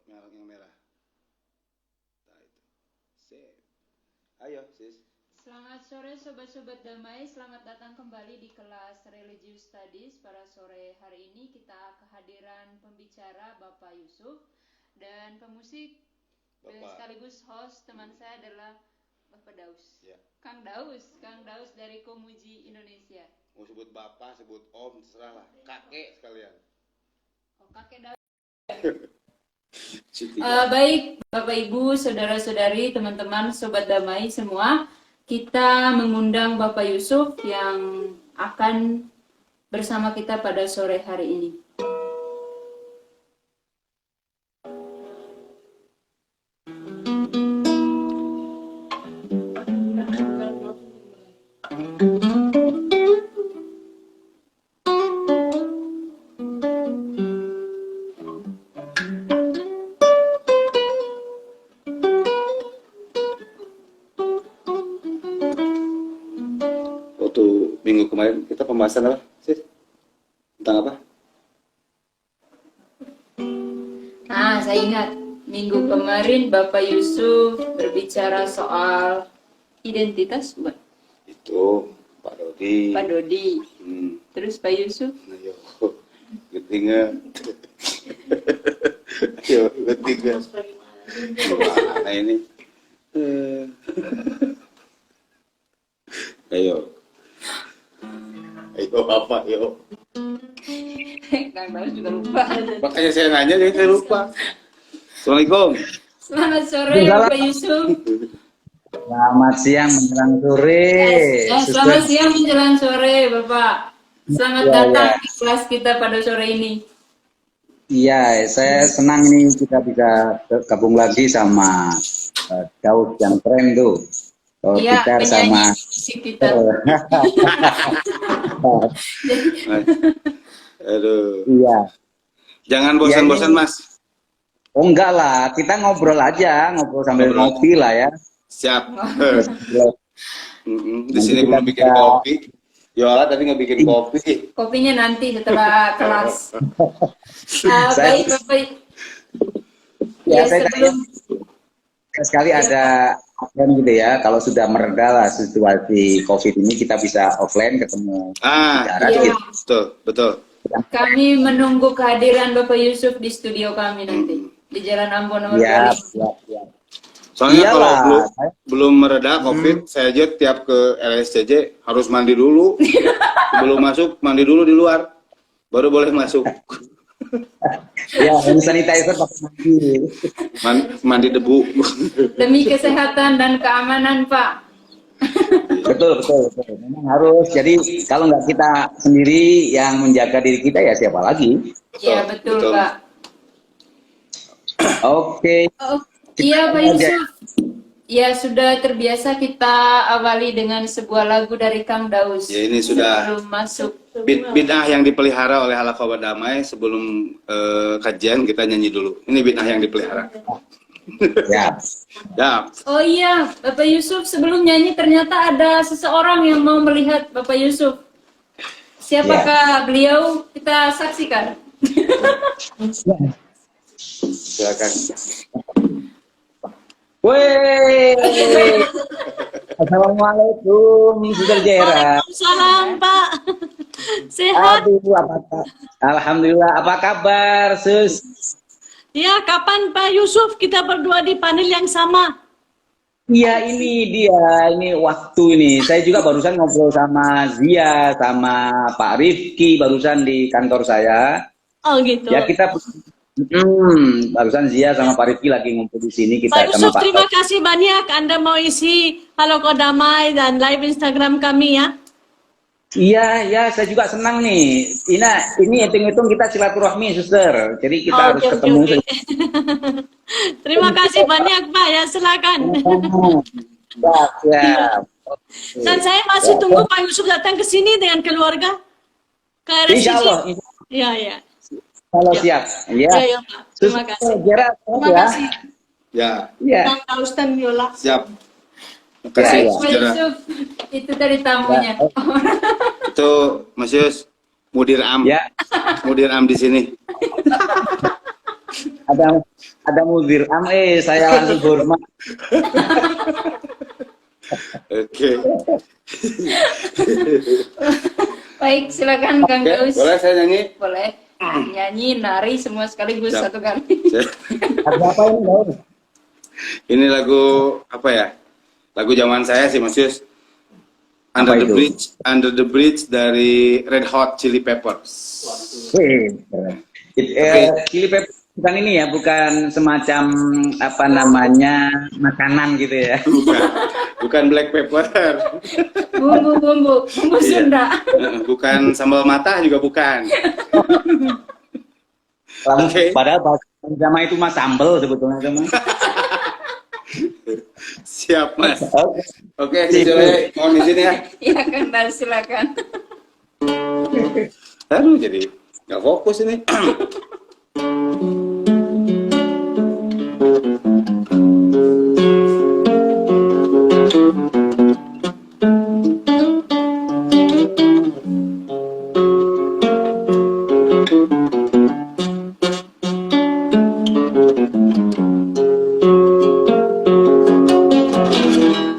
merah yang merah. Nah itu. Sip. Ayo sis. Selamat sore sobat-sobat damai, selamat datang kembali di kelas Religious Studies. Pada sore hari ini kita kehadiran pembicara Bapak Yusuf dan pemusik dan sekaligus host teman saya adalah Bapak Daus. Ya. Kang Daus dari Komuji Indonesia. Mau sebut bapak, sebut om, terserah lah. Kakek sekalian. Oh, kakek Daus. Baik, Bapak Ibu, saudara-saudari, teman-teman, sobat damai semua. Kita mengundang Bapak Yusuf yang akan bersama kita pada sore hari ini. Minggu kemarin kita pembahasan apa sih? Tentang apa? Nah, saya ingat minggu kemarin Bapak Yusuf berbicara soal identitas, bukan? Itu Pak Dodi. Pak Dodi. Terus Pak Yusuf? Ayo, ketiga. Ayo, ketiga. Mana ini? Ayo. Ayo apa yo? Kang Daus juga lupa. Makanya saya nanya jadi saya lupa. Assalamualaikum. Selamat sore Bapak Yusuf. Selamat siang menjelang sore. Selamat siang menjelang sore Bapak. Selamat datang di kelas kita pada sore ini. Iya, saya senang nih kita bisa gabung lagi sama Daus yang keren tuh. Iya, penyanyi sama musik kita. Aduh. Iya. Jangan bosan-bosan, Mas. Oh enggak lah, kita ngobrol aja, ngobrol sambil ngopi lah ya. Siap. Di sini belum bikin kopi. Yola tadi nggak bikin kopi. Kopinya nanti setelah kelas. Baik, Bapak. Ya, sebelum sekali ada offline gitu ya, kalau sudah mereda lah situasi COVID ini kita bisa offline ketemu. Iya. Betul. Kami menunggu kehadiran Bapak Yusuf di studio kami nanti di Jalan Ambon nomor 25. Ya. Soalnya kalau belum mereda COVID, saya aja tiap ke LSCJ harus mandi dulu. Sebelum masuk mandi dulu di luar, baru boleh masuk. Ya, hand sanitizer pakai mandi debu. Demi kesehatan dan keamanan, Pak. Betul. Memang harus. Jadi kalau nggak kita sendiri yang menjaga diri kita ya siapa lagi? Iya betul, Pak. Oke. Iya Pak Yusuf. Ya sudah terbiasa kita awali dengan sebuah lagu dari Kang Daus. Ya ini sudah sebelum masuk. Bid'ah yang dipelihara oleh Halaqah Damai sebelum kajian kita nyanyi dulu. Ini bid'ah yang dipelihara. Ya. Oh iya, Bapak Yusuf sebelum nyanyi ternyata ada seseorang yang mau melihat Bapak Yusuf. Siapakah beliau? Kita saksikan. Silakan. Woi. Assalamualaikum, Suster Jera. Waalaikumsalam, Pak. Sehat? Aduh, Alhamdulillah. Apa kabar, Sus? Ya, kapan Pak Yusuf kita berdua di panel yang sama? Iya, ini dia. Ini waktu ini. Saya juga barusan ngobrol sama Zia, sama Pak Rifki barusan di kantor saya. Oh, gitu. Ya, kita barusan Zia sama Pak Rifki lagi ngumpul di sini. Kita Pak Yusuf, sama Pak terima kasih banyak Anda mau isi Halaqah Damai dan live Instagram kami ya. Iya, saya juga senang nih. Ini hitung-hitung kita silaturahmi, Suster. Jadi kita harus ketemu. Terima kasih banyak, Pak. Ya, silakan. Ya. Dan saya masih tunggu Pak Yusuf datang ke sini dengan keluarga. Ke RSCJ. Insya Allah. Iya. Kalau siap. Ya, Pak. Terima kasih. Terima kasih. Ya. Kang Daus dan Yola. Siap. Terima kasih. Pak Yusuf, itu dari tamunya. Itu Mas Yus, Mudir Am. Ya. Mudir Am di sini. ada mudir saya langsung hormat. Oke. Baik, silakan Kang Oke, Gaus. boleh saya nyanyi? Boleh. Nyanyi, nari semua sekaligus Siap. satu kali. Lagu apa ini, Gaus? Ini lagu apa ya? Lagu zaman saya sih, Mas Yus. Apa itu? Under the Bridge dari Red Hot Chili Peppers. Chili pepper bukan ini ya, bukan semacam apa namanya makanan gitu ya. Bukan black pepper. Bumbu Sunda. Bukan sambal mata juga bukan. Oke. Padahal bahasa sama itu mas sambel sebetulnya teman. Siap, Mas. Oke, Cicile, mohon izin ya. Iya, Kang Gaus, silakan. Aduh, jadi nggak fokus ini.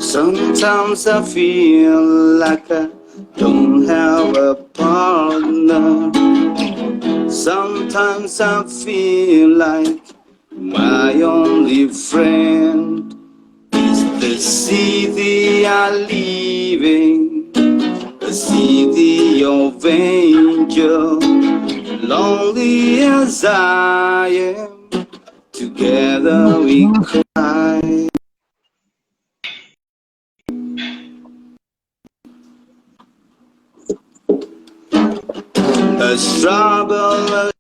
Sometimes I feel like I don't have a partner. Sometimes I feel like my only friend is the city I live in, a city of angels. Lonely as I am, together we cry. A trouble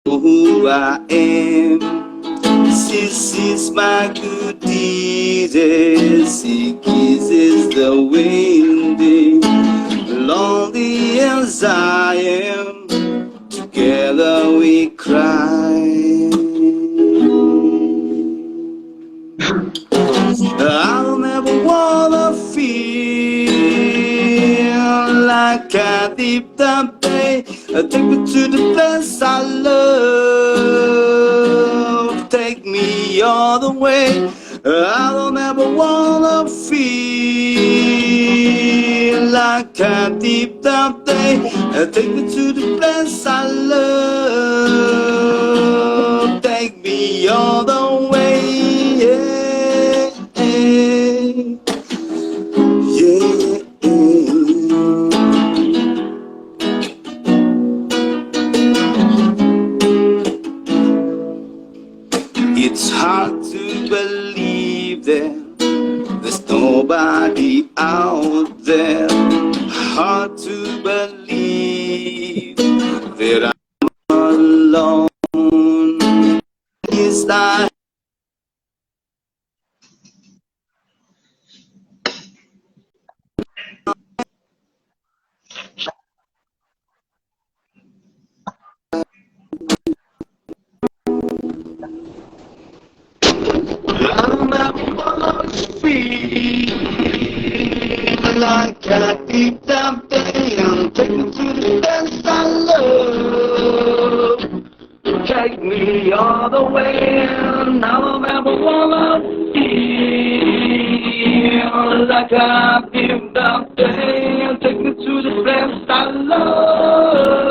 who I am. This is my good deed as he kisses the wind. Lonely as I am, together we cry. I'll never wanna feel like I did that day. Take me to the place I love. Take me all the way. I don't ever wanna feel like I did that day. Take me to the place I love. Take me all the way. Yeah. It's hard to believe that there's nobody out there. Hard to believe that I'm alone. It's not. Like I keep that thing, I'm taking to the best I love. Take me all the way, and I'll never wanna feel like I keep that thing, take me to the best I love.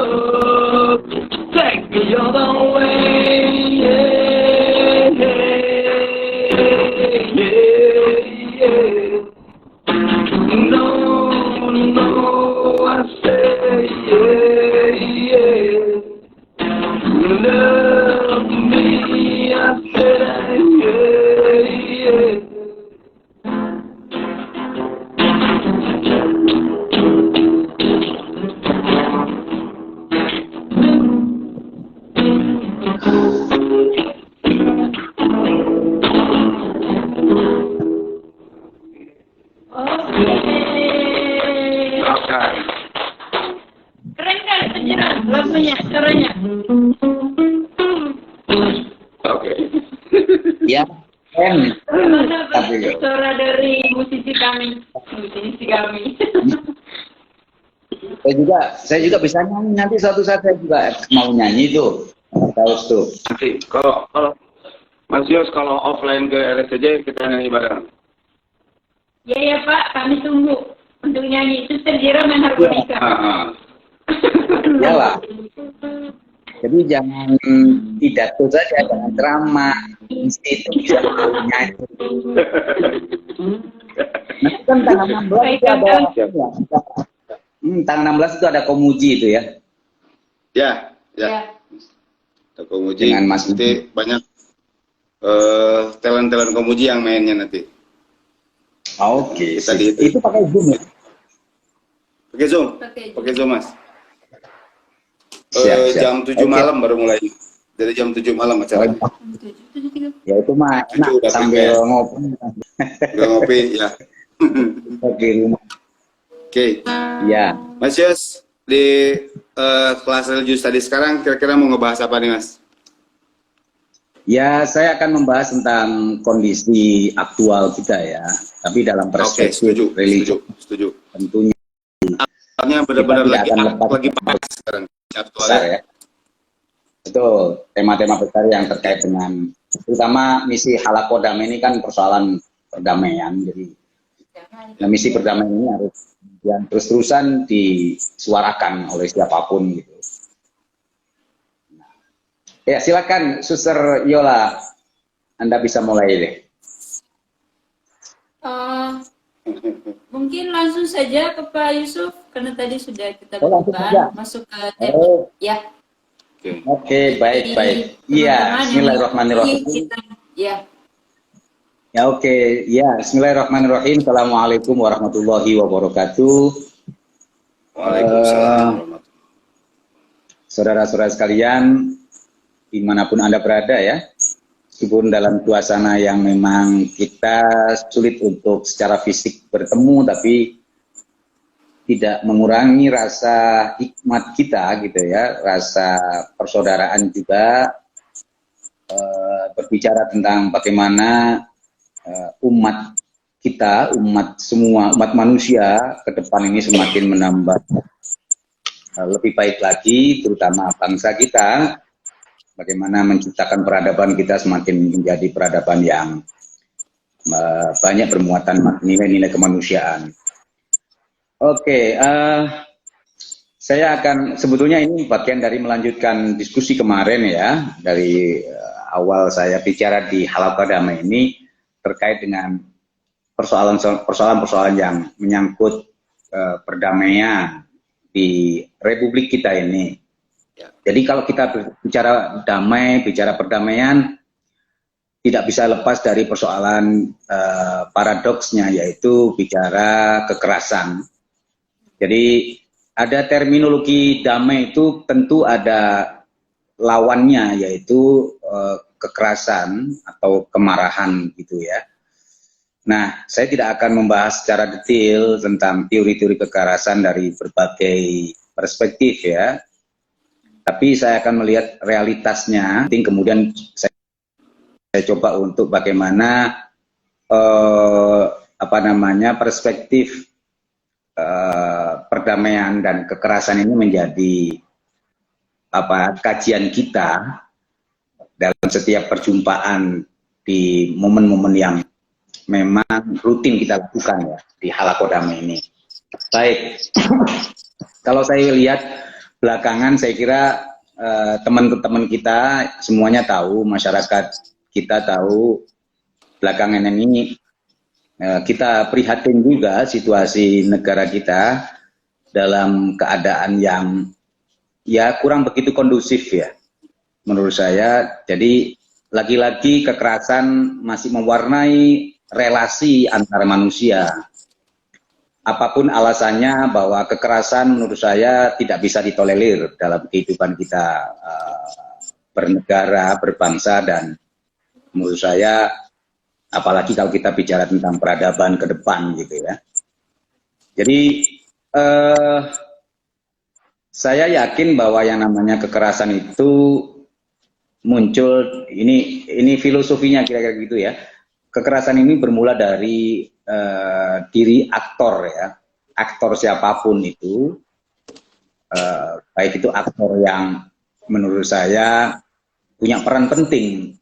Take me all the way, yeah, yeah, yeah, yeah. No, I say, yeah, yeah. Love me, I say, yeah, yeah. dari musisi kami. Saya juga bisa nyanyi, nanti suatu saat saya juga mau nyanyi tuh. Tahu tuh. Nanti kalau Mas Yos kalau offline ke RSCJ kita nyanyi bareng. Ya Pak, kami tunggu untuk nyanyi. Itu Jira main harmonika. Ya lah. Jadi jangan pidato saja, jangan ceramah. Mesti itu bisa nyanyi. Nanti kan tanggal 16 itu ada. Tanggal 16 itu ada Komuji itu ya. Ya. Ada Komuji. Dengan Mas nanti banyak talent Komuji yang mainnya nanti. Oke. Itu pakai Zoom ya? Pakai Zoom Mas. Siap. Jam 7 malam baru mulai. Dari jam 7 malam acara. Ya itu mah enak sambil ngopi. Ngopi ya. Oke, rumah. Oke. Ya. Mas Yos, di kelas religius tadi sekarang kira-kira mau ngebahas apa nih Mas? Ya, saya akan membahas tentang kondisi aktual kita ya, tapi dalam perspektif religi. Setuju. Tentunya. Artinya benar-benar lagi pas sekarang aktualnya. Ya. Betul, tema-tema besar yang terkait dengan, terutama misi Halakodam ini kan persoalan perdamaian, jadi misi perdamaian ini harus yang terus-terusan disuarakan oleh siapapun gitu. Ya, silakan Suster Yola, Anda bisa mulai deh. Mungkin langsung saja ke Pak Yusuf, karena tadi sudah kita buka, masuk ke tema. Ya. Oke, baik. Iya, bismillahirrahmanirrahim. Ya. Ya, oke. Ya, bismillahirrahmanirrahim. Assalamualaikum warahmatullahi wabarakatuh. Waalaikumsalam. Saudara-saudara sekalian, dimanapun Anda berada ya, meskipun dalam suasana yang memang kita sulit untuk secara fisik bertemu, tapi tidak mengurangi rasa hikmat kita gitu ya, rasa persaudaraan juga, berbicara tentang bagaimana umat kita, umat manusia ke depan ini semakin menambah lebih baik lagi, terutama bangsa kita. Bagaimana menciptakan peradaban kita semakin menjadi peradaban yang banyak bermuatan nilai-nilai kemanusiaan. Oke, saya akan, sebetulnya ini bagian dari melanjutkan diskusi kemarin ya, dari awal saya bicara di Halakodam ini terkait dengan persoalan-persoalan yang menyangkut perdamaian di Republik kita ini. Jadi kalau kita bicara damai, bicara perdamaian, tidak bisa lepas dari persoalan paradoksnya, yaitu bicara kekerasan. Jadi ada terminologi damai itu tentu ada lawannya, yaitu kekerasan atau kemarahan gitu ya. Nah, saya tidak akan membahas secara detail tentang teori-teori kekerasan dari berbagai perspektif ya. Tapi saya akan melihat realitasnya, kemudian saya coba untuk bagaimana perspektif perdamaian dan kekerasan ini menjadi kajian kita dalam setiap perjumpaan di momen-momen yang memang rutin kita lakukan ya di Halakodam ini. Baik, kalau saya lihat belakangan, saya kira teman-teman kita semuanya tahu, masyarakat kita tahu belakangan ini kita prihatin juga situasi negara kita dalam keadaan yang ya kurang begitu kondusif ya menurut saya. Jadi lagi-lagi kekerasan masih mewarnai relasi antar manusia. Apapun alasannya, bahwa kekerasan menurut saya tidak bisa ditolerir dalam kehidupan kita bernegara, berbangsa, dan menurut saya apalagi kalau kita bicara tentang peradaban ke depan gitu ya. Jadi saya yakin bahwa yang namanya kekerasan itu muncul, ini filosofinya kira-kira gitu ya. Kekerasan ini bermula dari diri aktor ya, aktor siapapun itu, baik itu aktor yang menurut saya punya peran penting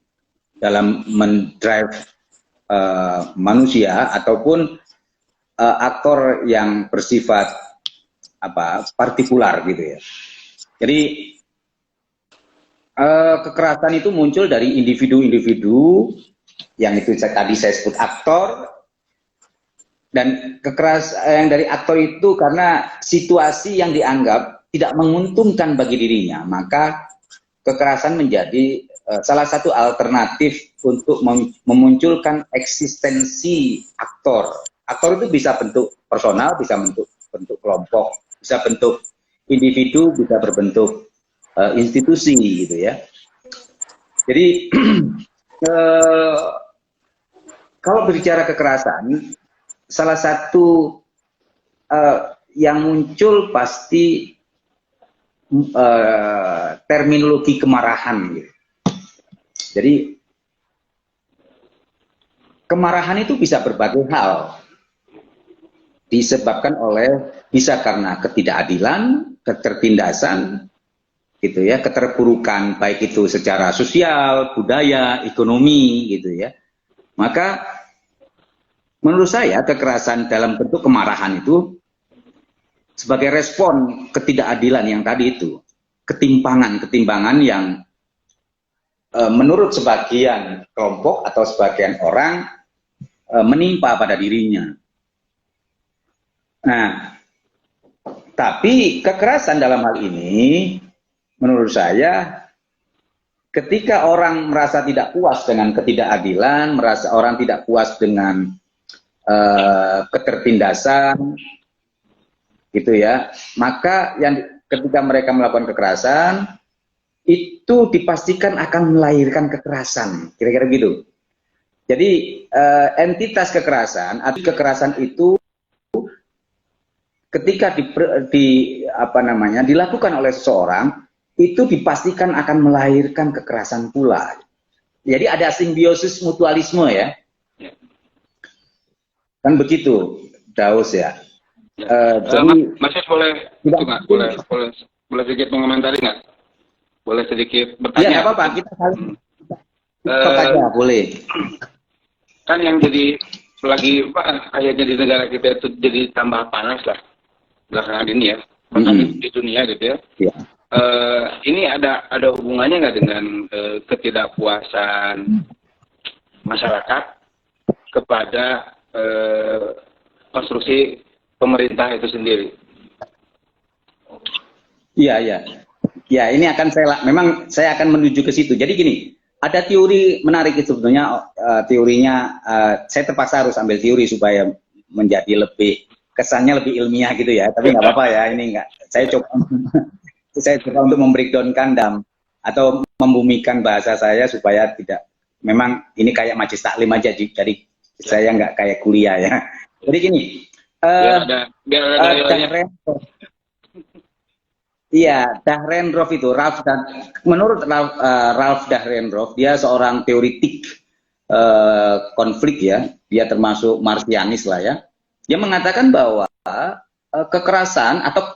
dalam mendrive manusia, ataupun aktor yang bersifat partikular gitu ya. Jadi kekerasan itu muncul dari individu-individu yang itu tadi saya sebut aktor, dan kekerasan yang dari aktor itu karena situasi yang dianggap tidak menguntungkan bagi dirinya, maka kekerasan menjadi salah satu alternatif untuk memunculkan eksistensi aktor. Aktor itu bisa bentuk personal, bisa bentuk kelompok, bisa bentuk individu, bisa berbentuk institusi gitu ya. Jadi kalau berbicara kekerasan, salah satu yang muncul pasti terminologi kemarahan gitu. Jadi kemarahan itu bisa berbagai hal, disebabkan bisa karena ketidakadilan, ketertindasan gitu ya, keterpurukan baik itu secara sosial, budaya, ekonomi gitu ya. Maka menurut saya kekerasan dalam bentuk kemarahan itu sebagai respon ketidakadilan yang tadi itu, ketimpangan yang menurut sebagian kelompok atau sebagian orang menimpa pada dirinya. Nah, tapi kekerasan dalam hal ini menurut saya ketika orang merasa tidak puas dengan ketidakadilan, merasa orang tidak puas dengan ketertindasan gitu ya, maka ketika mereka melakukan kekerasan itu dipastikan akan melahirkan kekerasan, kira-kira gitu. Jadi entitas kekerasan atau kekerasan itu ketika dilakukan oleh seseorang itu dipastikan akan melahirkan kekerasan pula. Jadi ada simbiosis mutualisme ya. Kan begitu, Daus ya. Jadi Mas Yus boleh sedikit mengomentari nggak? Boleh sedikit bertanya? Ya, apa-apa, kita saling aja, boleh. Kan yang jadi lagi kayaknya di negara kita itu jadi tambah panas lah belakangan ini ya, bahkan di dunia gitu ya. Ya. Ini ada hubungannya nggak dengan ketidakpuasan masyarakat kepada konstruksi pemerintah itu sendiri? Iya. Ya, ini memang saya akan menuju ke situ. Jadi gini, ada teori menarik sebetulnya, teorinya saya terpaksa harus ambil teori supaya menjadi kesannya lebih ilmiah gitu ya. Tapi nggak apa-apa ya, ini nggak. Saya coba untuk membreakdown-kan atau membumikan bahasa saya supaya tidak, memang ini kayak majelis taklim aja, jadi saya nggak kayak kuliah ya. Jadi gini, iya, Dahrendorf itu, menurut Ralph Dahrendorf, dia seorang teoritik konflik ya, dia termasuk Marsianis lah ya. Dia mengatakan bahwa kekerasan atau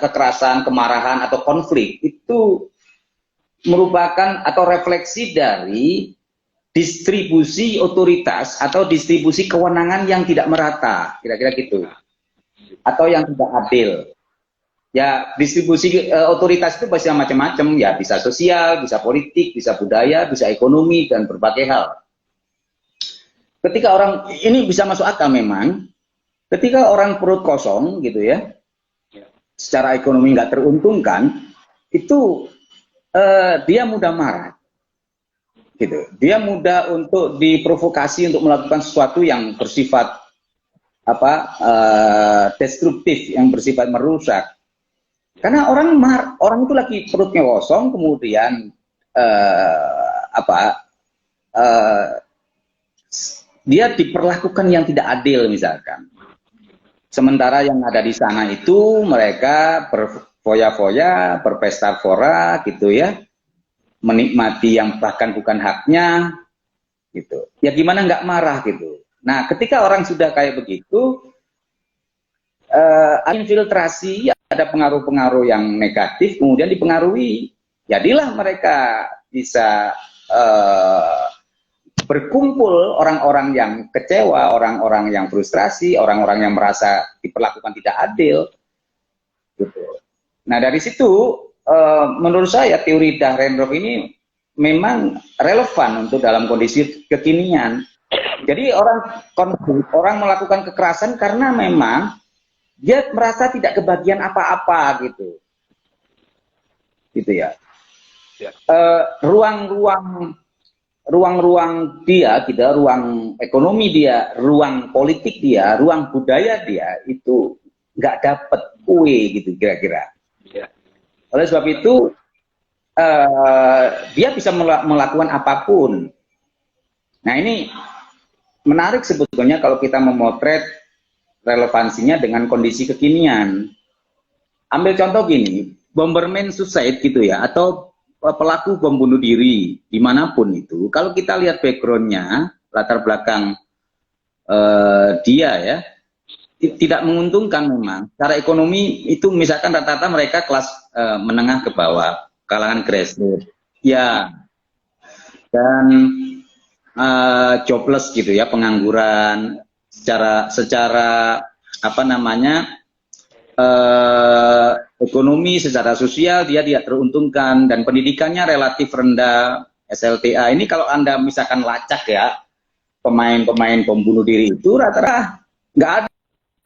kekerasan, kemarahan atau konflik itu merupakan atau refleksi dari distribusi otoritas atau distribusi kewenangan yang tidak merata, kira-kira gitu, atau yang tidak adil. Ya, distribusi otoritas itu bisa macam-macam, ya bisa sosial, bisa politik, bisa budaya, bisa ekonomi, dan berbagai hal. Ketika orang, ini bisa masuk akal memang, ketika orang perut kosong gitu ya, secara ekonomi nggak teruntungkan, itu dia mudah marah. Gitu. Dia mudah untuk diprovokasi untuk melakukan sesuatu yang bersifat destruktif, yang bersifat merusak. Karena orang itu lagi perutnya kosong, kemudian dia diperlakukan yang tidak adil misalkan. Sementara yang ada di sana itu mereka berfoya-foya, berpesta fora gitu ya, menikmati yang bahkan bukan haknya gitu. Ya gimana nggak marah gitu. Nah, ketika orang sudah kayak begitu, infiltrasi, ada pengaruh-pengaruh yang negatif, kemudian dipengaruhi. Jadilah mereka bisa berkumpul orang-orang yang kecewa, orang-orang yang frustrasi, orang-orang yang merasa diperlakukan tidak adil. Gitu. Nah, dari situ, menurut saya teori Dahrendorf ini memang relevan untuk dalam kondisi kekinian. Jadi orang melakukan kekerasan karena memang dia merasa tidak kebagian apa-apa gitu, ya. Ruang-ruang dia, gitu, ruang ekonomi dia, ruang politik dia, ruang budaya dia itu nggak dapat kue gitu kira-kira. Oleh sebab itu dia bisa melakukan apapun. Nah, ini menarik sebetulnya kalau kita memotret relevansinya dengan kondisi kekinian. Ambil contoh gini, bomberman suicide gitu ya, atau pelaku bom bunuh diri dimanapun itu, kalau kita lihat backgroundnya, latar belakang dia ya, tidak menguntungkan memang. Secara ekonomi itu misalkan rata-rata mereka kelas menengah ke bawah, kalangan grassroots, ya, dan jobless gitu ya, pengangguran, secara apa namanya, ekonomi, secara sosial dia tidak teruntungkan, dan pendidikannya relatif rendah, SLTA. Ini kalau Anda misalkan lacak ya, pemain-pemain bom bunuh diri itu rata-rata nggak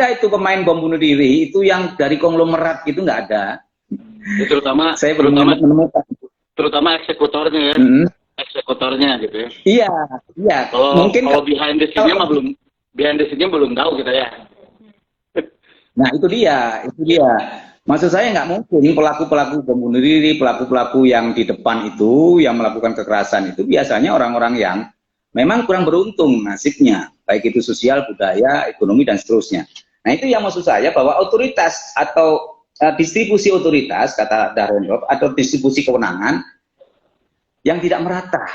ada itu pemain bom bunuh diri itu yang dari konglomerat gitu, nggak ada. Ya, terutama saya belum menemukan. Terutama eksekutornya ya, eksekutornya gitu ya. Iya. Mungkin kalau behind the scene-nya mah belum, behind the scene-nya belum tahu kita ya. Nah itu dia. Maksud saya nggak mungkin pelaku-pelaku bom bunuh diri, pelaku-pelaku yang di depan itu, yang melakukan kekerasan itu biasanya orang-orang yang memang kurang beruntung nasibnya, baik itu sosial, budaya, ekonomi, dan seterusnya. Nah itu yang maksud saya bahwa otoritas atau distribusi otoritas, kata Dahrendorf, atau distribusi kewenangan yang tidak merata.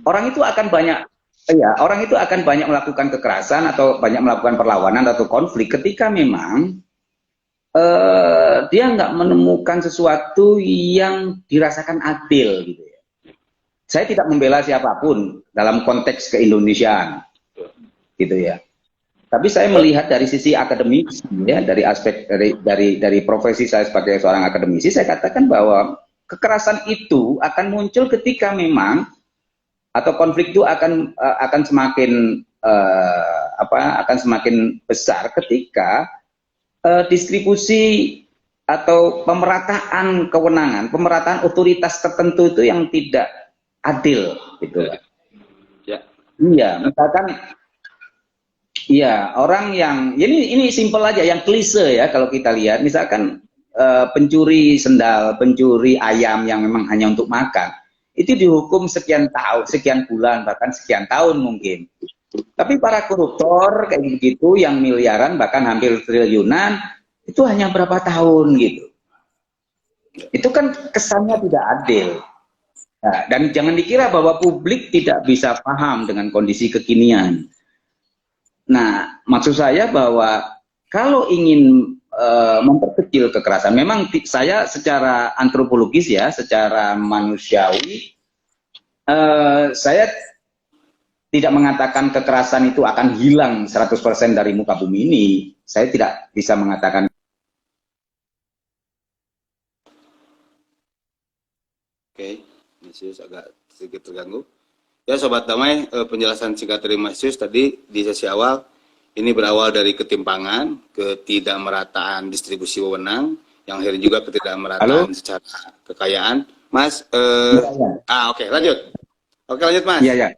Orang itu akan banyak melakukan kekerasan atau banyak melakukan perlawanan atau konflik ketika memang dia nggak menemukan sesuatu yang dirasakan adil gitu ya. Saya tidak membela siapapun dalam konteks keindonesiaan gitu ya. Tapi saya melihat dari sisi akademisi ya, dari aspek dari profesi saya sebagai seorang akademisi, saya katakan bahwa kekerasan itu akan muncul ketika memang atau konflik itu akan semakin akan semakin besar ketika distribusi atau pemerataan kewenangan, pemerataan otoritas tertentu itu yang tidak adil gitu. Ya. Iya, misalkan iya, orang yang ini simpel aja, yang klise ya kalau kita lihat, misalkan pencuri sendal, pencuri ayam yang memang hanya untuk makan, itu dihukum sekian tahun, sekian bulan, bahkan sekian tahun mungkin. Tapi para koruptor kayak begitu yang miliaran bahkan hampir triliunan itu hanya berapa tahun gitu. Itu kan kesannya tidak adil. Nah, dan jangan dikira bahwa publik tidak bisa paham dengan kondisi kekinian. Nah, maksud saya bahwa kalau ingin memperkecil kekerasan, memang saya secara antropologis ya, secara manusiawi, saya tidak mengatakan kekerasan itu akan hilang 100% dari muka bumi ini. Saya tidak bisa mengatakan. Oke, Masius agak sedikit terganggu. Ya Sobat Damai, penjelasan singkat dari Masius tadi di sesi awal, ini berawal dari ketimpangan, ketidakmerataan distribusi wewenang, yang akhirnya juga ketidakmerataan secara kekayaan. Mas, oke, lanjut. Oke, lanjut Mas. Iya.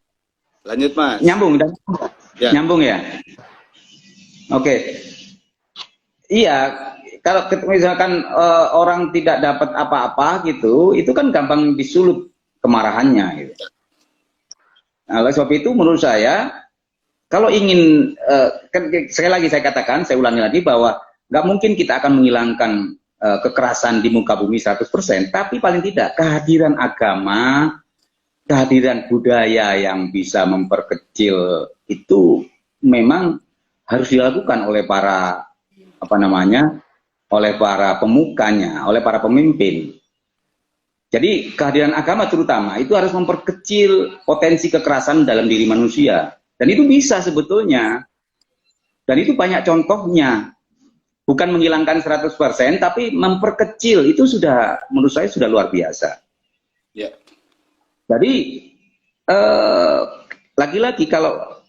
Lanjut Mas. Nyambung ya. Oke. Iya, kalau misalkan orang tidak dapat apa-apa gitu, itu kan gampang disulut kemarahannya gitu. Nah, oleh sebab itu menurut saya kalau ingin sekali lagi saya katakan, saya ulangi lagi bahwa nggak mungkin kita akan menghilangkan kekerasan di muka bumi 100%, tapi paling tidak kehadiran agama, kehadiran budaya yang bisa memperkecil itu memang harus dilakukan oleh para oleh para pemukanya, oleh para pemimpin. Jadi kehadiran agama terutama itu harus memperkecil potensi kekerasan dalam diri manusia. Dan itu bisa sebetulnya. Dan itu banyak contohnya. Bukan menghilangkan 100%, tapi memperkecil. Itu sudah, menurut saya sudah luar biasa. Ya. Jadi, lagi-lagi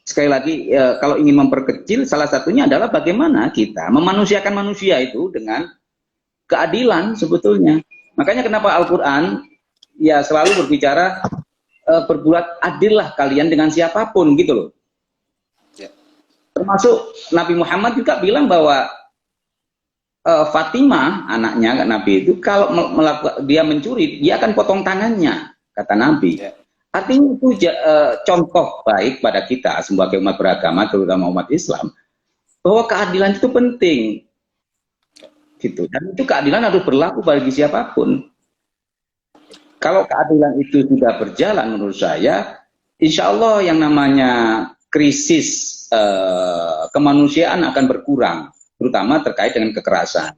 sekali lagi, kalau ingin memperkecil, salah satunya adalah bagaimana kita memanusiakan manusia itu dengan keadilan sebetulnya. Makanya kenapa Al-Quran ya selalu berbicara berbuat adillah kalian dengan siapapun gitu loh. Ya. Termasuk Nabi Muhammad juga bilang bahwa Fatimah anaknya Nabi itu kalau dia mencuri dia akan potong tangannya, kata Nabi. Ya. Artinya itu contoh baik pada kita sebagai umat beragama, terutama umat Islam, bahwa keadilan itu penting. Gitu. Dan itu keadilan harus berlaku bagi siapapun. Kalau keadilan itu sudah berjalan menurut saya, insya Allah yang namanya krisis kemanusiaan akan berkurang, terutama terkait dengan kekerasan.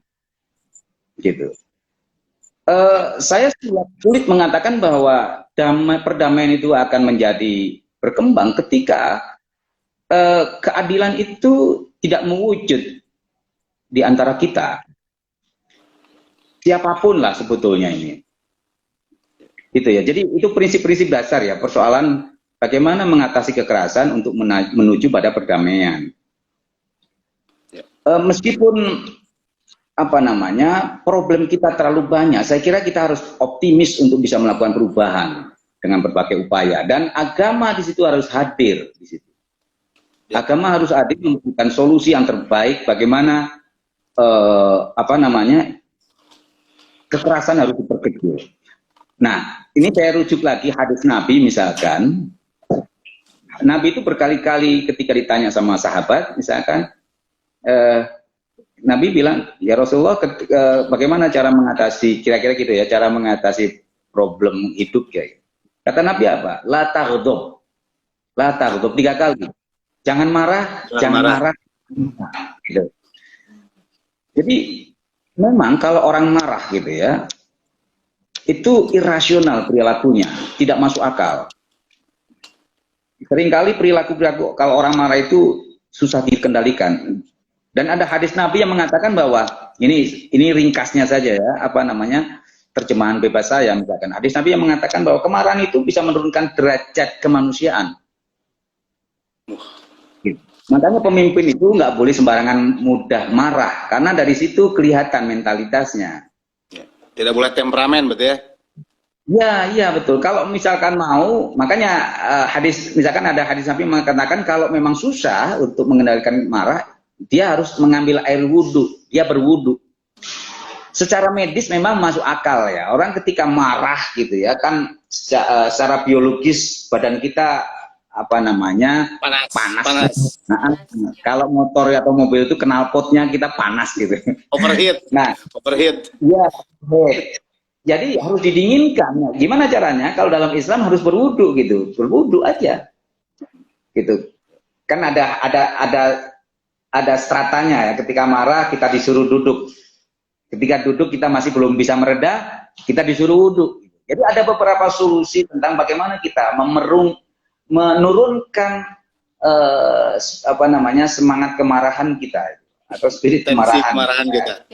Gitu. Saya sulit mengatakan bahwa perdamaian itu akan menjadi berkembang ketika keadilan itu tidak mewujud di antara kita. Siapapun lah sebetulnya ini. Gitu ya. Jadi itu prinsip-prinsip dasar ya, persoalan bagaimana mengatasi kekerasan untuk menuju pada perdamaian. Meskipun problem kita terlalu banyak, saya kira kita harus optimis untuk bisa melakukan perubahan dengan berbagai upaya, dan agama di situ harus hadir di situ. Agama harus hadir memberikan solusi yang terbaik bagaimana kekerasan harus diperkecil. Nah, ini saya rujuk lagi hadis Nabi misalkan. Nabi itu berkali-kali ketika ditanya sama sahabat, misalkan, Nabi bilang, ya Rasulullah, bagaimana cara mengatasi, kira-kira gitu ya, cara mengatasi problem hidup ya. Kata Nabi apa? La taghdab. La taghdab 3 kali. Jangan marah, jangan marah. Gitu. Jadi memang kalau orang marah gitu ya, itu irasional perilakunya, tidak masuk akal. Seringkali perilaku kalau orang marah itu susah dikendalikan. Dan ada hadis Nabi yang mengatakan bahwa ini ringkasnya saja ya, terjemahan bebas saya misalkan. Hadis Nabi yang mengatakan bahwa kemarahan itu bisa menurunkan derajat kemanusiaan. Gitu. Makanya pemimpin itu nggak boleh sembarangan mudah marah, karena dari situ kelihatan mentalitasnya. Tidak boleh temperamen, betul ya? Ya, iya betul. Kalau misalkan mau, makanya misalkan ada hadis Nabi mengatakan kalau memang susah untuk mengendalikan marah, dia harus mengambil air wudhu, dia berwudhu. Secara medis memang masuk akal ya. Orang ketika marah gitu ya, kan secara biologis badan kita panas. Nah, kalau motor atau mobil itu knalpotnya kita panas gitu. Overheat. Nah, overheat. Ya, jadi harus didinginkan. Gimana caranya? Kalau dalam Islam harus berwudu gitu, berwudu aja, gitu. Kan ada stratanya ya. Ketika marah kita disuruh duduk. Ketika duduk kita masih belum bisa mereda, kita disuruh wudu. Jadi ada beberapa solusi tentang bagaimana kita menurunkan semangat kemarahan kita atau spirit kemarahan kita.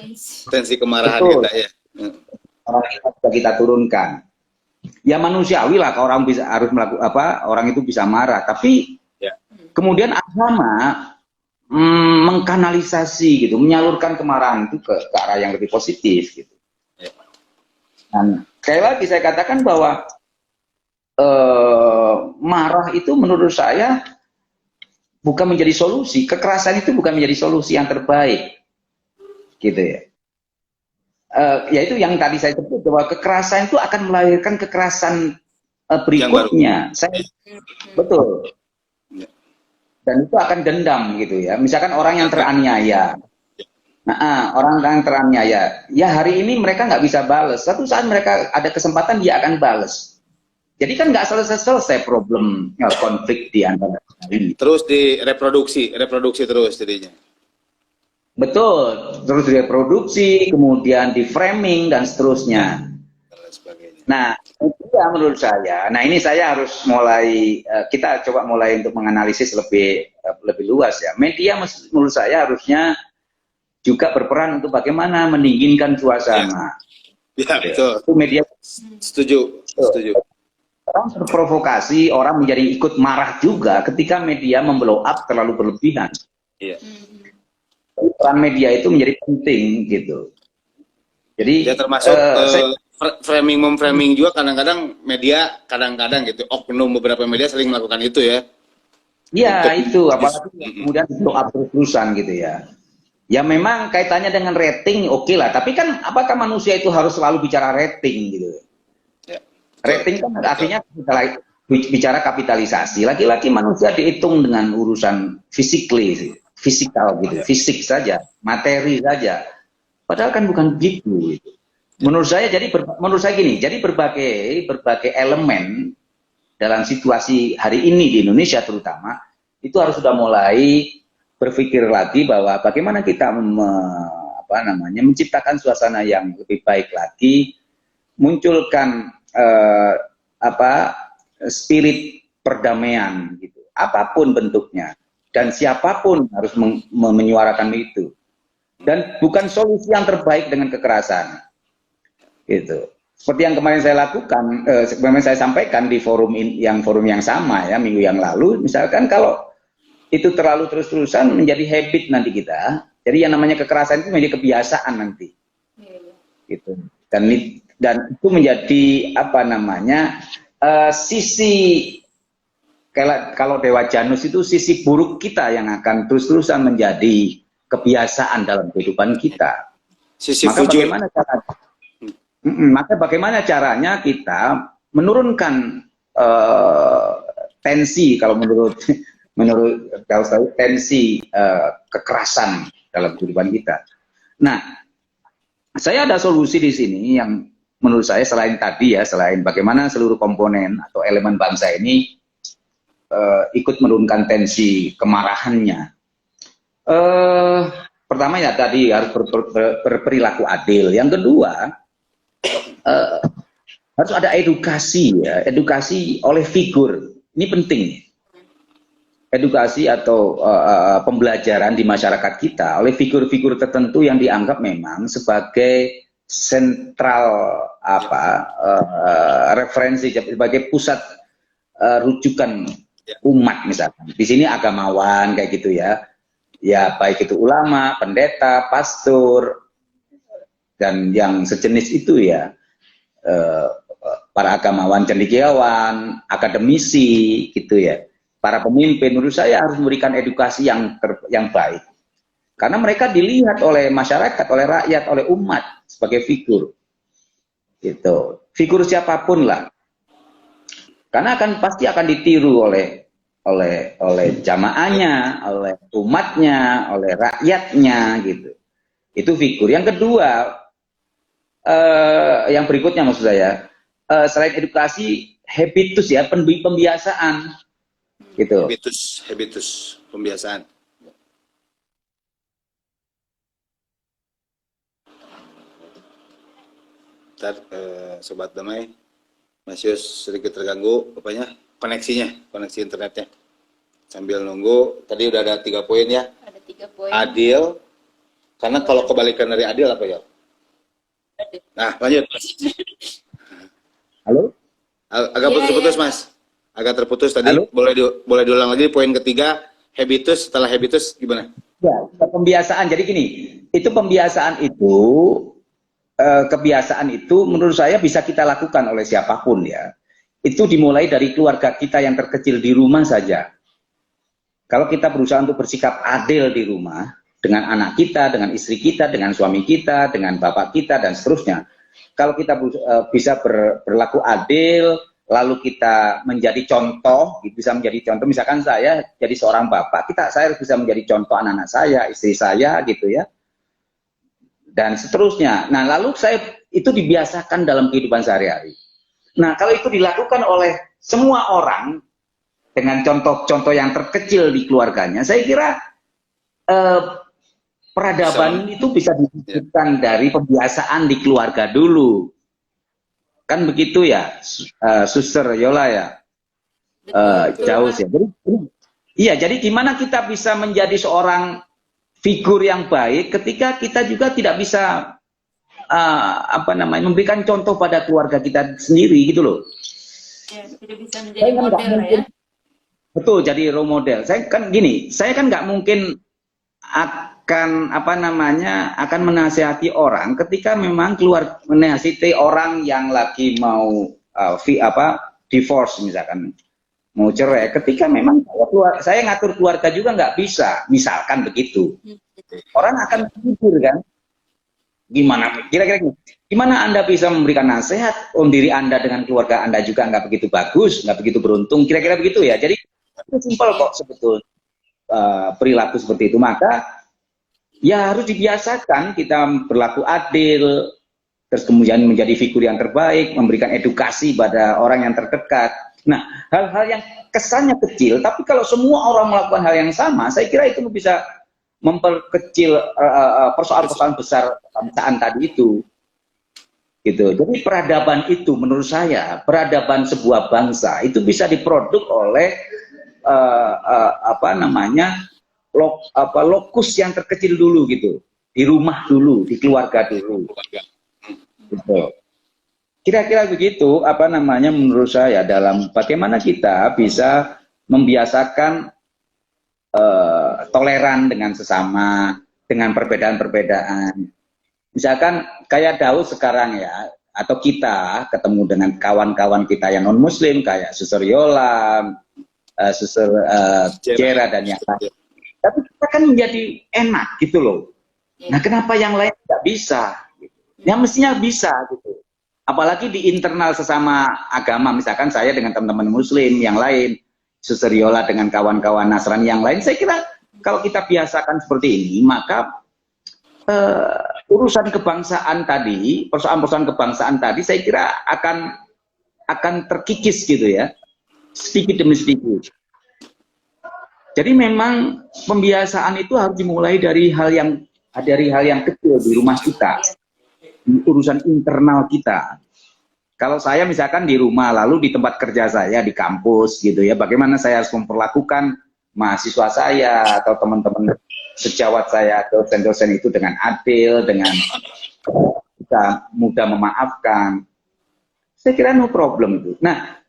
Tensi kemarahan kita ya. Orang kita turunkan. Ya manusiawi lah kalau orang harus melakukan orang itu bisa marah, tapi ya. Kemudian agama mengkanalisasi gitu, menyalurkan kemarahan itu ke arah yang lebih positif gitu. Ya. Dan sekali lagi saya katakan bahwa marah itu menurut saya bukan menjadi solusi, kekerasan itu bukan menjadi solusi yang terbaik, gitu ya. Yaitu yang tadi saya sebut bahwa kekerasan itu akan melahirkan kekerasan berikutnya. Betul. Dan itu akan dendam gitu ya. Misalkan orang yang teraniaya, orang yang teraniaya, ya hari ini mereka nggak bisa balas. Satu saat mereka ada kesempatan dia akan balas. Jadi kan nggak selesai-selesai problem konflik di antara ini. Terus reproduksi terus jadinya. Betul, terus direproduksi, kemudian di framing dan seterusnya. Nah, itu ya menurut saya. Nah, ini saya harus mulai, kita coba mulai untuk menganalisis lebih luas ya. Media menurut saya harusnya juga berperan untuk bagaimana mendinginkan suasana. Ya, betul. Itu media. Setuju. Orang terprovokasi, orang menjadi ikut marah juga ketika media memblow up terlalu berlebihan. Iya. Peran media itu menjadi penting gitu. Jadi ya termasuk framing juga kadang-kadang media gitu oknum beberapa media sering melakukan itu ya. Iya itu apalagi kemudian blow up terus-terusan gitu ya. Ya memang kaitannya dengan rating oke lah, tapi kan apakah manusia itu harus selalu bicara rating gitu? Ya. Rating kan artinya bicara kapitalisasi. Lagi-lagi manusia dihitung dengan urusan fisikal gitu, fisik saja, materi saja. Padahal kan bukan begitu. Gitu. Menurut saya gini, jadi berbagai elemen dalam situasi hari ini di Indonesia terutama itu harus sudah mulai berpikir lagi bahwa bagaimana kita menciptakan suasana yang lebih baik lagi, munculkan spirit perdamaian gitu, apapun bentuknya dan siapapun harus menyuarakan itu, dan bukan solusi yang terbaik dengan kekerasan gitu. Seperti yang kemarin saya lakukan, kemarin saya sampaikan di forum yang sama ya minggu yang lalu, misalkan kalau itu terlalu terus-terusan menjadi habit nanti kita, jadi yang namanya kekerasan itu menjadi kebiasaan nanti, gitu. Dan itu menjadi sisi kalau Dewa Janus itu sisi buruk kita yang akan terus-terusan menjadi kebiasaan dalam kehidupan kita. Maka bagaimana caranya kita menurunkan tensi, kalau menurut tensi kekerasan dalam kehidupan kita. Nah, saya ada solusi di sini yang menurut saya selain bagaimana seluruh komponen atau elemen bangsa ini ikut menurunkan tensi kemarahannya. Pertama ya tadi harus berperilaku adil. Yang kedua harus ada edukasi ya, edukasi oleh figur. Ini penting. Edukasi atau pembelajaran di masyarakat kita oleh figur-figur tertentu yang dianggap memang sebagai sentral referensi, sebagai pusat rujukan umat misalkan. Di sini agamawan kayak gitu ya. Ya baik itu ulama, pendeta, pastor dan yang sejenis itu ya. Para agamawan, cendekiawan, akademisi gitu ya. Para pemimpin menurut saya harus memberikan edukasi yang baik. Karena mereka dilihat oleh masyarakat, oleh rakyat, oleh umat sebagai figur. Gitu. Figur siapapun lah. Karena pasti akan ditiru oleh jamaahnya, oleh umatnya, oleh rakyatnya gitu. Itu figur. Yang kedua, yang berikutnya maksud saya, selain edukasi, habitus ya, pembiasaan. Gitu. Habitus pembiasaan. Ntar Sobat Damai, Mas Yus sedikit terganggu koneksi internetnya. Sambil nunggu, tadi udah ada 3 poin ya. Ada 3 poin. Adil, karena kalau kebalikan dari adil apa ya? Nah, lanjut. Halo? Agak putus-putus Mas. Agak terputus tadi. Halo? Boleh diulang lagi poin ketiga, habitus. Setelah habitus gimana? Ya, pembiasaan. Jadi gini, kebiasaan itu menurut saya bisa kita lakukan oleh siapapun ya. Itu dimulai dari keluarga kita yang terkecil di rumah saja. Kalau kita berusaha untuk bersikap adil di rumah dengan anak kita, dengan istri kita, dengan suami kita, dengan bapak kita dan seterusnya. Kalau kita bisa berlaku adil, lalu kita menjadi contoh, bisa menjadi contoh. Misalkan saya jadi seorang bapak, saya harus bisa menjadi contoh anak-anak saya, istri saya, gitu ya, dan seterusnya. Nah, lalu itu dibiasakan dalam kehidupan sehari-hari. Nah, kalau itu dilakukan oleh semua orang dengan contoh-contoh yang terkecil di keluarganya, saya kira peradaban itu bisa diwujudkan dari pembiasaan di keluarga dulu. Kan begitu ya, Suster Yola ya? Jauh ya. Jadi gimana kita bisa menjadi seorang figur yang baik ketika kita juga tidak bisa memberikan contoh pada keluarga kita sendiri gitu loh. Ya, tidak bisa menjadi model lah ya. Betul, jadi role model. Saya kan nggak mungkin akan akan menasihati orang ketika memang keluar menasihati orang yang lagi mau divorce misalkan, mau cerai. Ketika memang saya ngatur keluarga juga nggak bisa, misalkan begitu. Orang akan berpikir kan, gimana kira-kira gimana Anda bisa memberikan nasihat diri Anda dengan keluarga Anda juga nggak begitu bagus, nggak begitu beruntung, kira-kira begitu ya. Jadi itu simpel kok sebetulnya perilaku seperti itu. Maka ya harus dibiasakan kita berlaku adil, terus kemudian menjadi figur yang terbaik, memberikan edukasi pada orang yang terdekat. Nah, hal-hal yang kesannya kecil, tapi kalau semua orang melakukan hal yang sama, saya kira itu bisa memperkecil persoalan-persoalan besar kebangsaan tadi itu. Gitu. Jadi peradaban itu menurut saya, peradaban sebuah bangsa itu bisa diproduk oleh lokus yang terkecil dulu gitu, di rumah dulu, di keluarga dulu. Gitu. Kira-kira begitu menurut saya dalam bagaimana kita bisa membiasakan toleran dengan sesama, dengan perbedaan-perbedaan. Misalkan kayak Daud sekarang ya, atau kita ketemu dengan kawan-kawan kita yang non-muslim kayak Suster Yola, Suster Jera dan yang lain. Tapi kita kan menjadi enak gitu loh. Nah, kenapa yang lain tidak bisa? Yang mestinya bisa gitu. Apalagi di internal sesama agama, misalkan saya dengan teman-teman muslim yang lain, Suster Yola dengan kawan-kawan Nasrani yang lain, saya kira kalau kita biasakan seperti ini, maka urusan kebangsaan tadi, persoalan-persoalan kebangsaan tadi, saya kira akan terkikis gitu ya, sedikit demi sedikit. Jadi memang pembiasaan itu harus dimulai dari hal yang kecil di rumah kita, di urusan internal kita. Kalau saya misalkan di rumah, lalu di tempat kerja saya, di kampus gitu ya, bagaimana saya harus memperlakukan mahasiswa saya atau teman-teman sejawat saya, dosen-dosen itu dengan adil, dengan bisa mudah memaafkan. Saya kira no problem itu. Nah,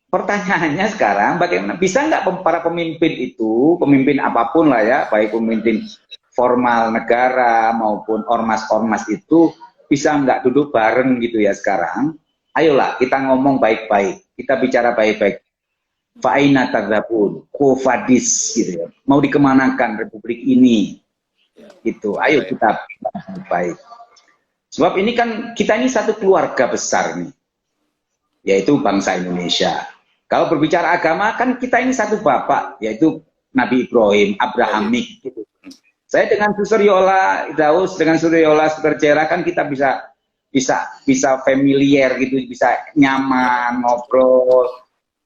pertanyaannya sekarang, bagaimana bisa nggak para pemimpin itu, pemimpin apapun lah ya, baik pemimpin formal negara maupun ormas-ormas itu, bisa nggak duduk bareng gitu ya sekarang? Ayolah kita ngomong baik-baik, kita bicara baik-baik. Fa'ina tadzabun, kofadis gitu ya. Mau dikemanakan Republik ini? Gitu. Ayo kita baik. Sebab ini kan kita ini satu keluarga besar nih, yaitu bangsa Indonesia. Kalau berbicara agama kan kita ini satu bapak, yaitu Nabi Ibrahim, Abrahamik gitu. Saya dengan Suster Yola, Daus dengan Suster Yola, Suster Jera kan kita bisa familiar gitu, bisa nyaman ngobrol.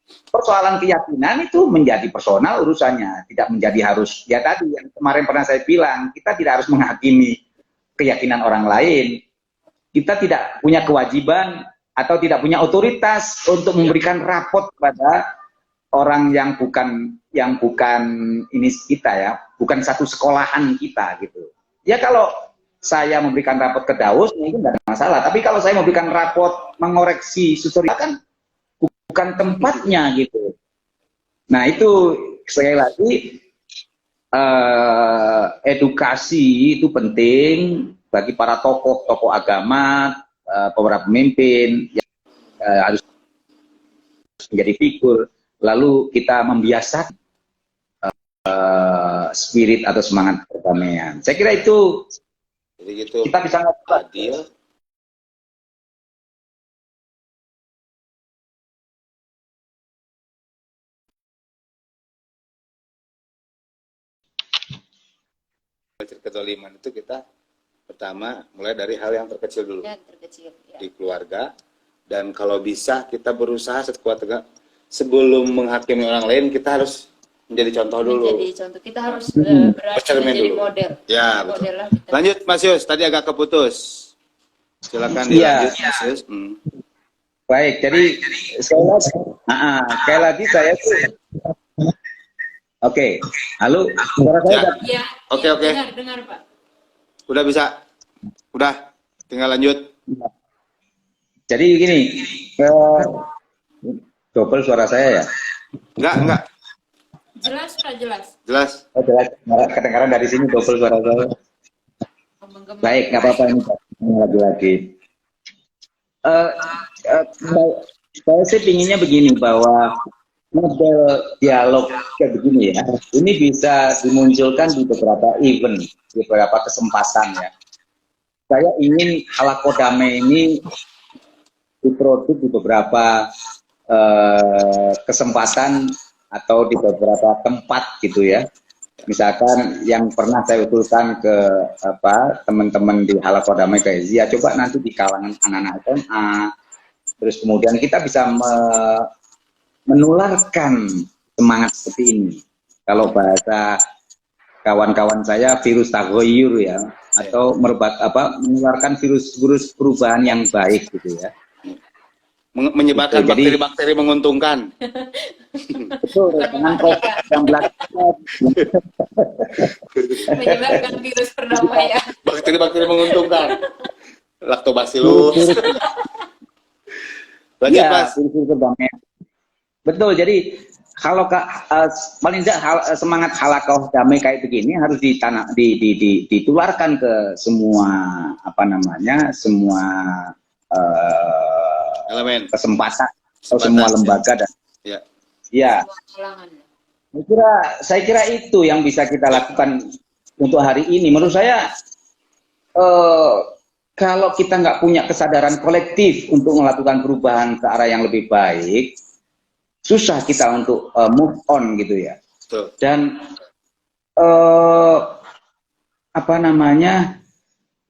Persoalan keyakinan itu menjadi personal urusannya, tidak menjadi harus ya tadi yang kemarin pernah saya bilang, kita tidak harus menghakimi keyakinan orang lain. Kita tidak punya kewajiban atau tidak punya otoritas untuk memberikan rapot kepada orang yang bukan ini kita ya, bukan satu sekolahan kita gitu. Ya kalau saya memberikan rapot ke Daus mungkin tidak ada masalah, tapi kalau saya memberikan rapot mengoreksi Suster kan bukan tempatnya gitu. Nah itu sekali lagi edukasi itu penting bagi para tokoh agama, para pemimpin yang harus menjadi figur. Lalu kita membiasakan spirit atau semangat perdamaian. Saya kira itu jadi gitu, kita bisa adil. Kezaliman itu kita pertama mulai dari hal yang terkecil dulu, Ya, terkecil, ya. di keluarga, Dan kalau bisa kita berusaha sekuat tenaga sebelum menghakimi orang lain, kita harus menjadi contoh dulu. Menjadi contoh, kita harus berarti Bercermin menjadi dulu. model. Ya, betul. Model lah kita. Lanjut Mas Yus, tadi agak keputus. Silakan Iya. dilanjut Mas Yus. Baik, jadi sekali lagi saya tuh oke. Halo, suara saya Ya. udah- Iya. Oke, iya, oke. Dengar Pak. Udah bisa? Udah, tinggal lanjut. Jadi gini, double suara saya ya. Enggak. Jelas Pak, jelas. Jelas. Oh, jelas, kedengaran dari sini double suara saya. Menggema. Baik, nggak apa-apa ini lagi-lagi. Saya sih pinginnya begini, bahwa model dialog kayak begini ya, ini bisa dimunculkan di beberapa event, di beberapa kesempatan ya. Saya ingin halakodame ini diproduk di beberapa kesempatan atau di beberapa tempat gitu ya. Misalkan yang pernah saya usulkan ke teman-teman di halakodame kayak ya coba nanti di kalangan anak-anak SMA, terus kemudian kita bisa menularkan semangat seperti ini. Kalau bahasa kawan-kawan saya virus tagoyur ya, atau menularkan virus perubahan yang baik gitu ya. Menyebarkan Gitu, jadi- bakteri-bakteri menguntungkan. Betul, dengan proses yang belajar. Menyebarkan virus perdamaian. Bakteri-bakteri menguntungkan. Lactobacillus. Lanjut, Iya, Mas. virus perdamaian. Betul, jadi kalau paling tidak semangat halakoh damai kayak begini harus ditularkan ke semua semua Elemen. kesempatan atau semua lembaga dan Ya. ya. Kalangan. Saya kira itu yang bisa kita lakukan untuk hari ini. Menurut saya kalau kita nggak punya kesadaran kolektif untuk melakukan perubahan ke arah yang lebih baik, susah kita untuk move on gitu ya. Betul. Dan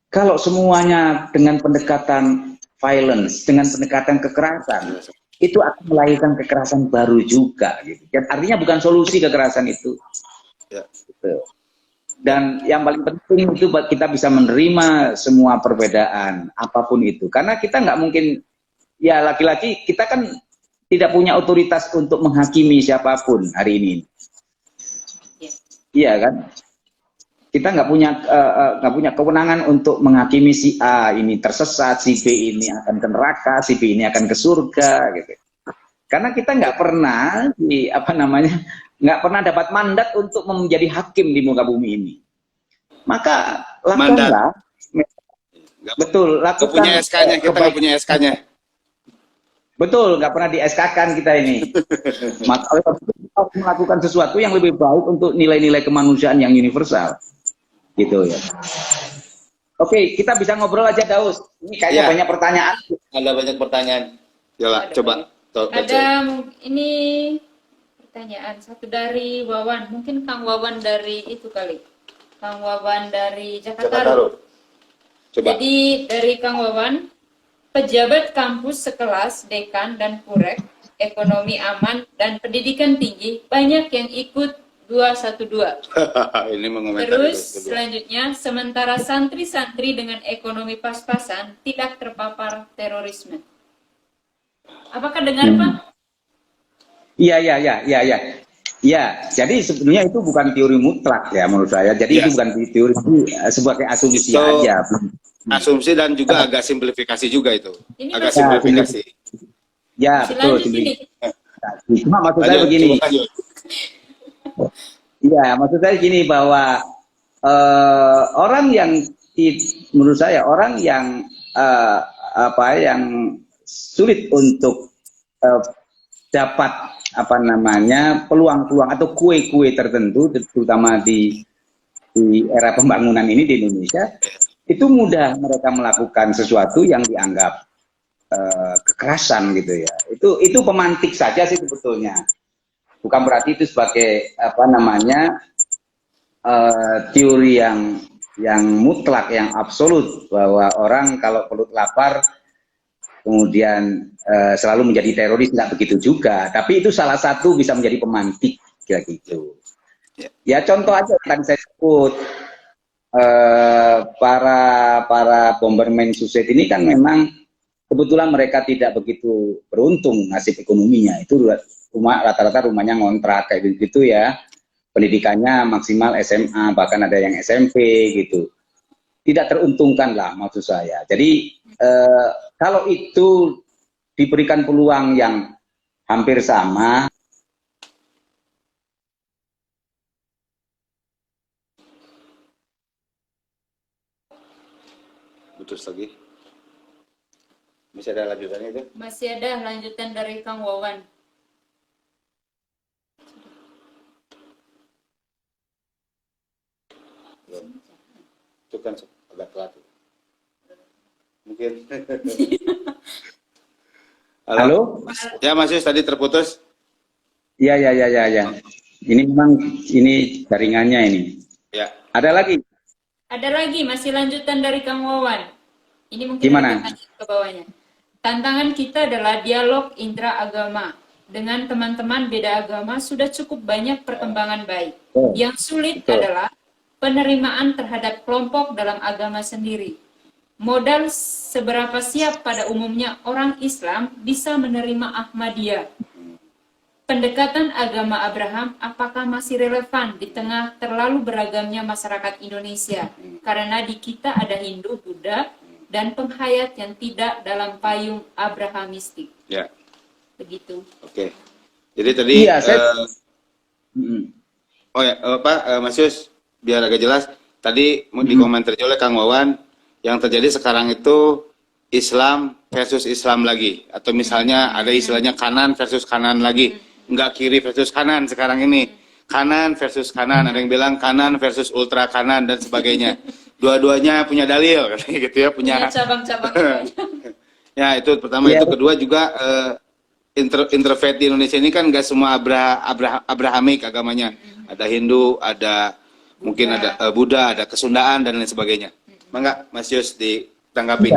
kalau semuanya dengan pendekatan violence, dengan pendekatan kekerasan, itu akan melahirkan kekerasan baru juga gitu. Dan artinya bukan solusi kekerasan itu. Ya. Gitu. Dan yang paling penting itu kita bisa menerima semua perbedaan apapun itu, karena kita nggak mungkin, ya laki-laki kita kan tidak punya otoritas untuk menghakimi siapapun hari ini. Iya kan? Kita nggak punya kewenangan untuk menghakimi si A ini tersesat, si B ini akan ke neraka, si B ini akan ke surga, gitu. Karena kita nggak pernah nggak pernah dapat mandat untuk menjadi hakim di muka bumi ini. Maka lakukanlah, betul, Nggak lakukan. punya SK-nya, kita nggak punya SK-nya. Betul, nggak pernah di SK-kan kita ini. Maka kita harus melakukan sesuatu yang lebih baik untuk nilai-nilai kemanusiaan yang universal. Gitu ya. Oke, kita bisa ngobrol aja, Daus. Ini kayaknya Iya. banyak pertanyaan. Ada banyak pertanyaan. Yalah, coba. Ada ini pertanyaan satu dari Wawan. Mungkin Kang Wawan dari itu kali. Kang Wawan dari Jakarta. Coba. Jadi dari Kang Wawan, pejabat kampus sekelas dekan dan purek, ekonomi aman dan pendidikan tinggi banyak yang ikut 212. Ini mengomentari. Terus selanjutnya, sementara santri-santri dengan ekonomi pas-pasan tidak terpapar terorisme. Apakah dengar Pak? Iya. Ya, jadi sebenarnya itu bukan teori mutlak ya menurut saya. Jadi Iya. itu bukan teori, itu sebagai asumsi So, aja. Asumsi dan juga agak simplifikasi juga itu. Ini Agak masih- simplifikasi. Ya, betul. Lanjut ini. Cuma maksud saya Lanjut, begini. coba lanjut. Iya, maksud saya gini bahwa orang yang menurut saya orang yang yang sulit untuk dapat peluang-peluang atau kue-kue tertentu, terutama di era pembangunan ini di Indonesia, itu mudah mereka melakukan sesuatu yang dianggap kekerasan gitu ya. Itu pemantik saja sih sebetulnya. Bukan berarti itu sebagai teori yang mutlak, yang absolut, bahwa orang kalau perut lapar kemudian selalu menjadi teroris, nggak begitu juga. Tapi itu salah satu bisa menjadi pemantik, kira gitu. Ya contoh aja yang saya sebut, para bomberman suicide ini kan memang kebetulan mereka tidak begitu beruntung nasib ekonominya. Itu rata-rata rumahnya ngontrak kayak gitu ya. Pendidikannya maksimal SMA, bahkan ada yang SMP gitu. Tidak teruntungkan lah maksud saya. Jadi kalau itu diberikan peluang yang hampir sama, putus lagi. Masih ada lanjutannya itu? Masih ada lanjutan dari Kang Wawan. Itu kan agak telat. Mungkin. halo? Ya Mas Yus, tadi terputus. Ya. Ini memang jaringannya ini. Ya. Ada lagi? Ada lagi, masih lanjutan dari Kang Wawan. Ini mungkin Gimana? ke bawahnya. Tantangan kita adalah dialog intra-agama. Dengan teman-teman beda agama sudah cukup banyak perkembangan baik. Yang sulit adalah penerimaan terhadap kelompok dalam agama sendiri. Modal seberapa siap pada umumnya orang Islam bisa menerima Ahmadiyah. Pendekatan agama Abraham apakah masih relevan di tengah terlalu beragamnya masyarakat Indonesia? Karena di kita ada Hindu, Buddha, dan penghayat yang tidak dalam payung Abrahamistik. Ya. Begitu. Oke. Jadi tadi Iya, Mas Yus, biar agak jelas, tadi dikomentar oleh Kang Wawan, yang terjadi sekarang itu Islam versus Islam lagi, atau misalnya ada istilahnya kanan versus kanan lagi, enggak kiri versus kanan sekarang ini, kanan versus kanan, ada yang bilang kanan versus ultra kanan dan sebagainya. Dua-duanya punya dalil, katanya gitu ya, punya cabang-cabang. Ya itu pertama, itu kedua juga interfaith di Indonesia ini kan nggak semua Abrahamik agamanya, ada Hindu, ada mungkin ada Buddha, ada Kesundaan dan lain sebagainya. Mangga Mas Yus ditanggapi.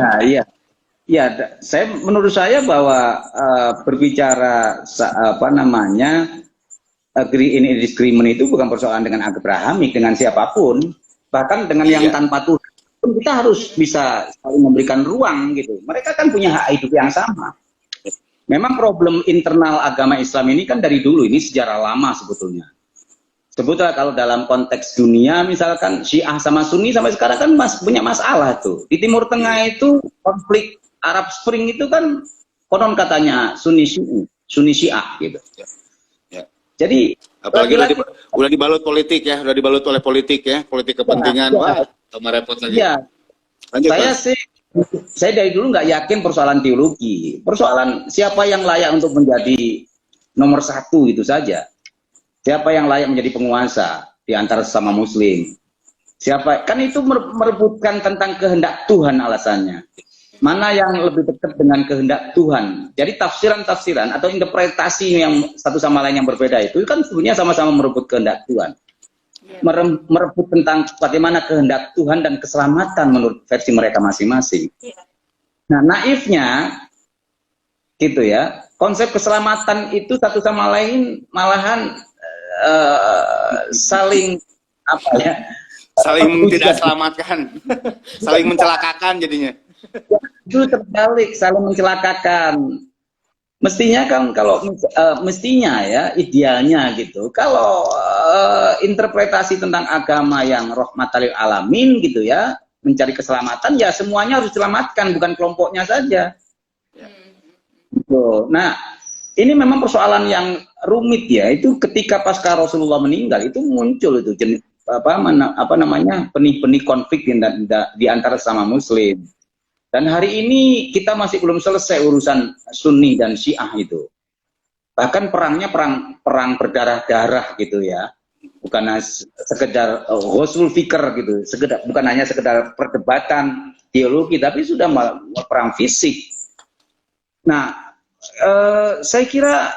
Ya, menurut saya bahwa berbicara agree in disagreement itu bukan persoalan dengan Abrahamik, dengan siapapun, bahkan dengan yang tanpa Tuhan. Kita harus bisa saling memberikan ruang gitu. Mereka kan punya hak hidup yang sama. Memang problem internal agama Islam ini kan dari dulu, ini sejarah lama sebetulnya. Sebetulnya kalau dalam konteks dunia, misalkan Syiah sama Sunni sampai sekarang kan punya masalah tuh. Di Timur Tengah itu konflik Arab Spring itu kan konon katanya Sunni Syiah gitu. Ya. Jadi apalagi udah dibalut politik ya, udah dibalut oleh politik ya, politik kepentingan. Wah, tambah repot lagi. Iya. Lanjut, saya dari dulu nggak yakin persoalan teologi, persoalan siapa yang layak untuk menjadi nomor satu itu saja. Siapa yang layak menjadi penguasa di antara sesama Muslim? Siapa? Kan itu merebutkan tentang kehendak Tuhan alasannya. Mana yang lebih dekat dengan kehendak Tuhan? Jadi tafsiran-tafsiran atau interpretasi yang satu sama lain yang berbeda itu kan sebenarnya sama-sama merebut kehendak Tuhan. Merebut tentang bagaimana kehendak Tuhan dan keselamatan menurut versi mereka masing-masing. Nah, naifnya gitu ya, konsep keselamatan itu satu sama lain malahan saling saling tidak selamatkan, saling mencelakakan jadinya. Itu terbalik, saling mencelakakan. Mestinya kan kalau mestinya ya, idealnya gitu. Kalau interpretasi tentang agama yang rahmatal lil alamin gitu ya, mencari keselamatan ya semuanya harus diselamatkan, bukan kelompoknya saja. Gitu. Nah, ini memang persoalan yang rumit ya. Itu ketika pasca Rasulullah meninggal itu muncul itu benih-benih konflik di antara sesama Muslim. Dan hari ini kita masih belum selesai urusan Sunni dan Syiah itu. Bahkan perangnya perang berdarah-darah gitu ya. Bukan sekedar ghusul fikr gitu, bukan hanya sekedar perdebatan teologi, tapi sudah perang fisik. Nah, saya kira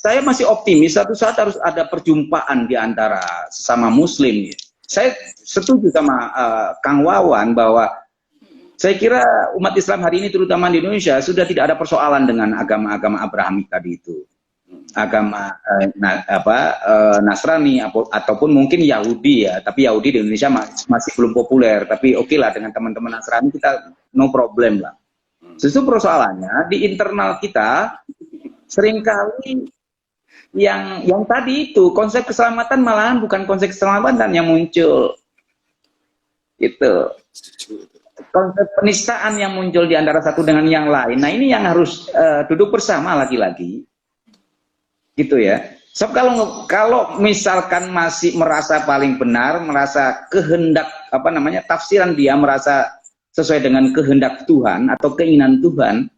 saya masih optimis satu saat harus ada perjumpaan di antara sesama Muslim. Saya setuju sama Kang Wawan bahwa Saya kira umat Islam hari ini terutama di Indonesia sudah tidak ada persoalan dengan agama-agama Abrahamik tadi itu. Agama Nasrani ataupun mungkin Yahudi ya, tapi Yahudi di Indonesia masih belum populer, tapi oke lah dengan teman-teman Nasrani kita no problem lah. Justru persoalannya di internal kita seringkali yang tadi itu konsep keselamatan malahan bukan konsep keselamatan yang muncul. Gitu. Konsep penistaan yang muncul di antara satu dengan yang lain. Nah, ini yang harus duduk bersama lagi-lagi. Gitu ya. Sebab kalau misalkan masih merasa paling benar, merasa kehendak tafsiran dia merasa sesuai dengan kehendak Tuhan atau keinginan Tuhan,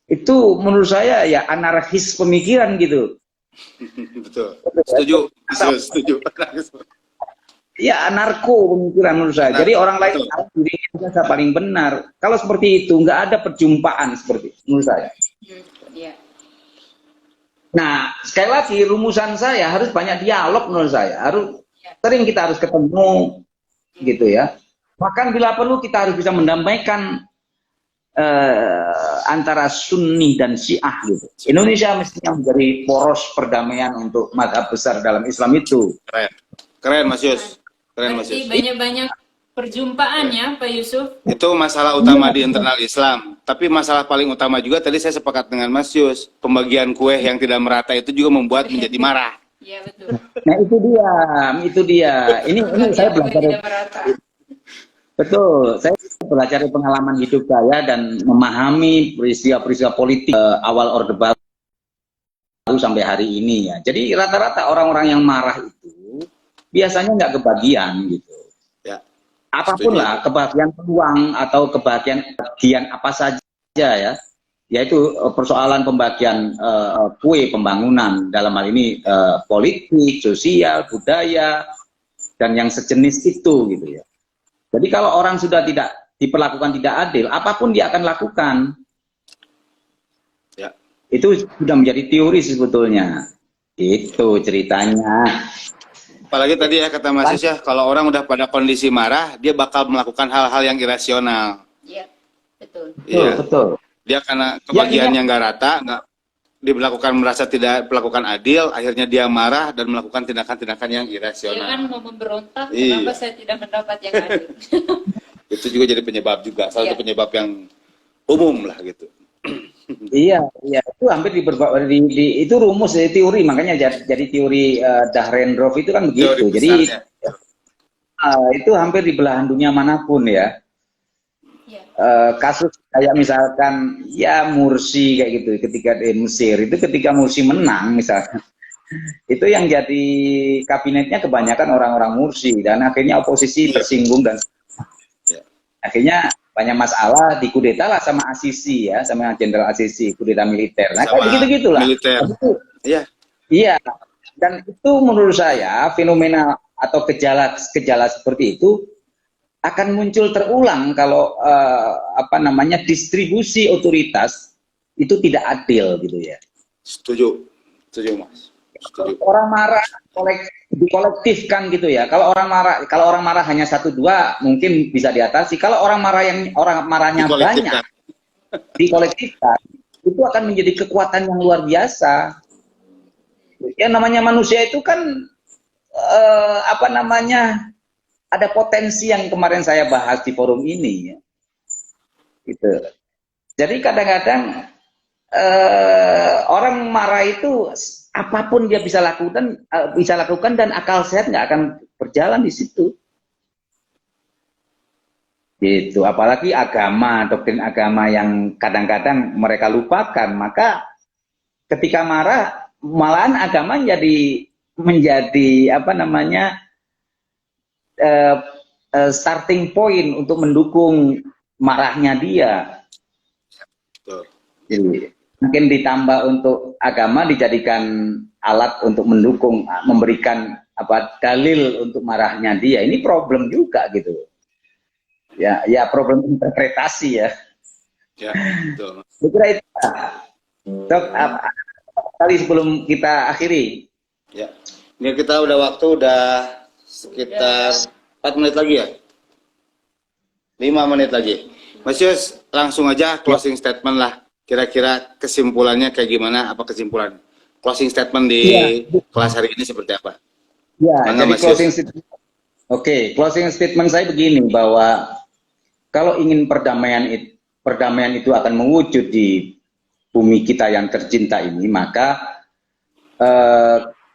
itu menurut saya ya anarkis pemikiran gitu. Betul. Setuju. Ya anarko pemikiran menurut saya. Jadi orang lain tahu dirinya merasa paling benar. Kalau seperti itu nggak ada perjumpaan seperti itu, menurut saya. Nah, sekali lagi rumusan saya harus banyak dialog menurut saya. Sering kita harus ketemu gitu ya. Bahkan bila perlu kita harus bisa mendamaikan antara Sunni dan Syiah gitu. Indonesia mestinya menjadi poros perdamaian untuk mazhab besar dalam Islam itu. Keren Mas Yus. Berarti banyak-banyak perjumpaan ya Pak Yusuf. Itu masalah utama di internal Islam. Tapi masalah paling utama juga tadi saya sepakat dengan Mas Yus. Pembagian kue yang tidak merata itu juga membuat menjadi marah. Iya betul. Nah itu dia. Ini saya belajar. Betul, saya belajar dari pengalaman hidup saya dan memahami peristiwa-peristiwa politik awal Orde Baru sampai hari ini ya. Jadi rata-rata orang-orang yang marah itu biasanya nggak kebagian gitu. Ya. Apapun lah, kebagian peluang atau kebagian apa saja ya. Yaitu persoalan pembagian kue pembangunan dalam hal ini politik, sosial, budaya dan yang sejenis itu gitu ya. Jadi kalau orang sudah tidak diperlakukan tidak adil, apapun dia akan lakukan. Ya. Itu sudah menjadi teori sebetulnya. Itu ceritanya. Apalagi tadi ya kata Mas Yus ya, kalau orang udah pada kondisi marah, dia bakal melakukan hal-hal yang irasional. Iya, betul. Iya. Betul. Dia karena kebagiannya nggak rata, nggak dilakukan merasa tidak dilakukan adil, akhirnya dia marah dan melakukan tindakan-tindakan yang irasional. Dia kan mau memberontak, kenapa saya tidak mendapat yang adil? Itu juga jadi penyebab juga, salah satu penyebab yang umum lah gitu. Iya, itu hampir itu rumus dari teori, makanya jadi teori Dahrendorf itu kan begitu. Jadi itu hampir di belahan dunia manapun ya. Kasus kayak misalkan ya Mursi kayak gitu ketika di Mesir itu ketika Mursi menang misalkan itu yang jadi kabinetnya kebanyakan orang-orang Mursi dan akhirnya oposisi tersinggung dan akhirnya banyak masalah dikudeta lah sama Asisi ya, sama Jenderal Asisi, kudeta militer. Nah kayak begitu-gitulah. Iya. Dan itu menurut saya fenomena atau gejala seperti itu akan muncul terulang kalau distribusi otoritas itu tidak adil gitu ya. Setuju Mas. Setuju. Orang marah dikolektifkan gitu ya. Kalau orang marah hanya 1-2 mungkin bisa diatasi. Kalau orang marahnya banyak dikolektifkan itu akan menjadi kekuatan yang luar biasa. Ya namanya manusia itu kan ada potensi yang kemarin saya bahas di forum ini ya. Gitu. Jadi kadang-kadang orang marah itu apapun dia bisa lakukan dan akal sehat nggak akan berjalan di situ. Gitu. Apalagi doktrin agama yang kadang-kadang mereka lupakan, maka ketika marah malahan agama menjadi starting point untuk mendukung marahnya dia. Jadi mungkin ditambah untuk agama dijadikan alat untuk mendukung, memberikan dalil untuk marahnya dia. Ini problem juga gitu. Ya problem interpretasi ya. Ya, betul. Saya kira itu. Dok, kali sebelum kita akhiri. Ya. Ini kita udah sekitar 4 menit lagi ya. 5 menit lagi. Mas Yus, langsung aja closing statement lah. Kira-kira kesimpulannya kayak gimana? Apa kesimpulan closing statement di kelas hari ini seperti apa? Ya, Mana, jadi closing statement saya begini, bahwa kalau ingin perdamaian itu akan mewujud di bumi kita yang tercinta ini, maka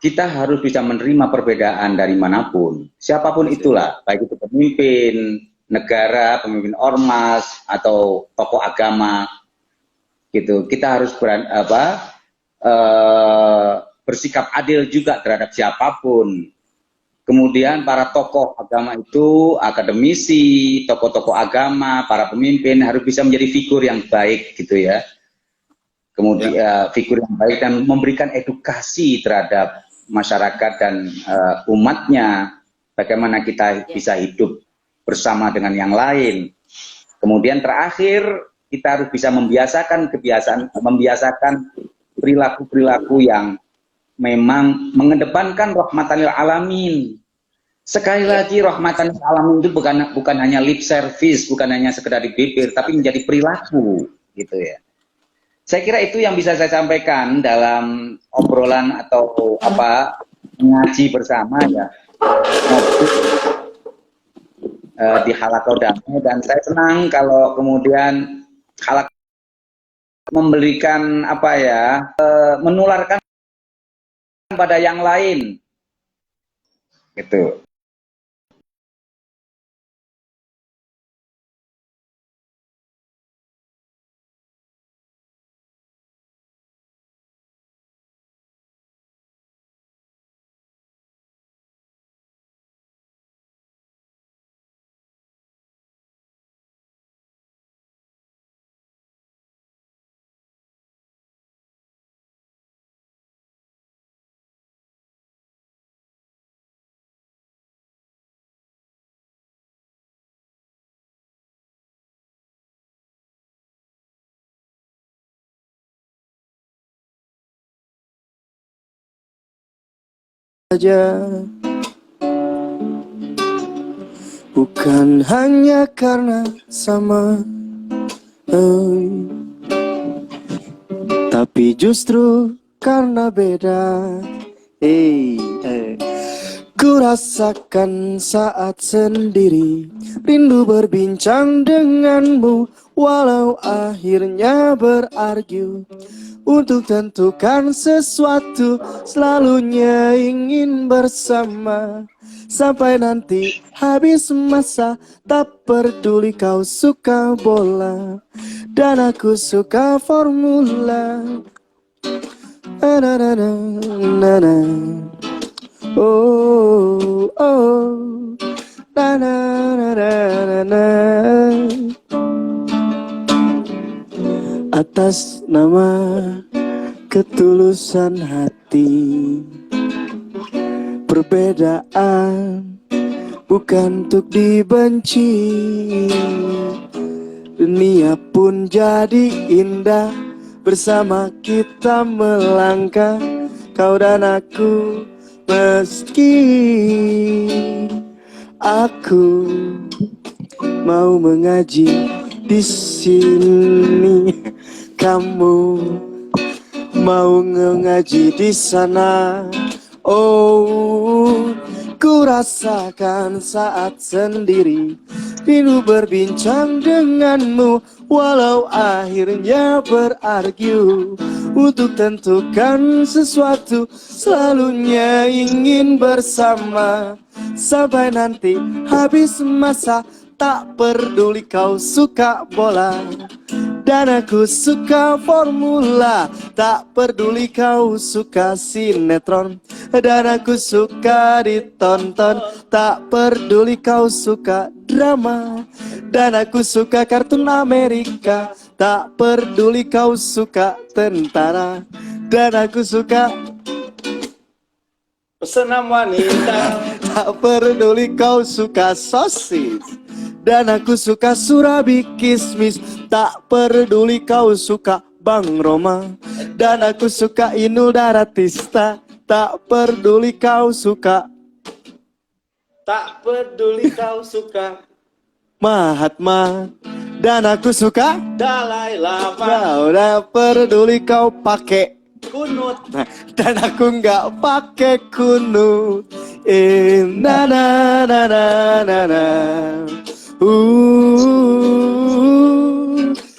kita harus bisa menerima perbedaan dari manapun, siapapun itulah, baik itu pemimpin negara, pemimpin ormas, atau tokoh agama, gitu. Kita harus bersikap adil juga terhadap siapapun. Kemudian para tokoh agama itu, akademisi, tokoh-tokoh agama, para pemimpin harus bisa menjadi figur yang baik, gitu ya. Kemudian figur yang baik dan memberikan edukasi terhadap masyarakat dan umatnya, bagaimana kita bisa hidup bersama dengan yang lain. Kemudian terakhir, kita harus bisa membiasakan perilaku-perilaku yang memang mengedepankan rahmatan lil alamin. Sekali lagi, rahmatan lil alamin itu bukan hanya lip service, bukan hanya sekedar di bibir, tapi menjadi perilaku, gitu ya. Saya kira itu yang bisa saya sampaikan dalam obrolan atau ngaji bersama ya di Halaqah Damai, dan saya senang kalau kemudian Halaqah memberikan menularkan pada yang lain, gitu. Bukan hanya karena sama, tapi justru karena beda. Ku rasakan saat sendiri, rindu berbincang denganmu, walau akhirnya berargu. Untuk tentukan sesuatu, selalunya ingin bersama. Sampai nanti habis masa, tak peduli kau suka bola dan aku suka formula. Oh, oh, na na na na na. Atas nama ketulusan hati, perbedaan bukan untuk dibenci. Dunia pun jadi indah bersama kita melangkah, kau dan aku. Meski aku mau mengaji di sini, kamu mau mengaji di sana. Oh, ku rasakan saat sendiri, rindu berbincang denganmu, walau akhirnya berargu. Untuk tentukan sesuatu, selalunya ingin bersama. Sampai nanti habis masa, tak peduli kau suka bola dan aku suka formula. Tak peduli kau suka sinetron dan aku suka ditonton. Tak peduli kau suka drama dan aku suka kartun Amerika. Tak peduli kau suka tentara dan aku suka senam wanita. Tak peduli kau suka sosis dan aku suka surabi kismis. Tak peduli kau suka Bang Roma dan aku suka Inul Daratista. Tak peduli kau suka, tak peduli kau suka Mahatma. Dan aku suka Dalai Lama. Udah peduli kau pakai kunut, dan aku nggak pakai kunut. Na na na na na na.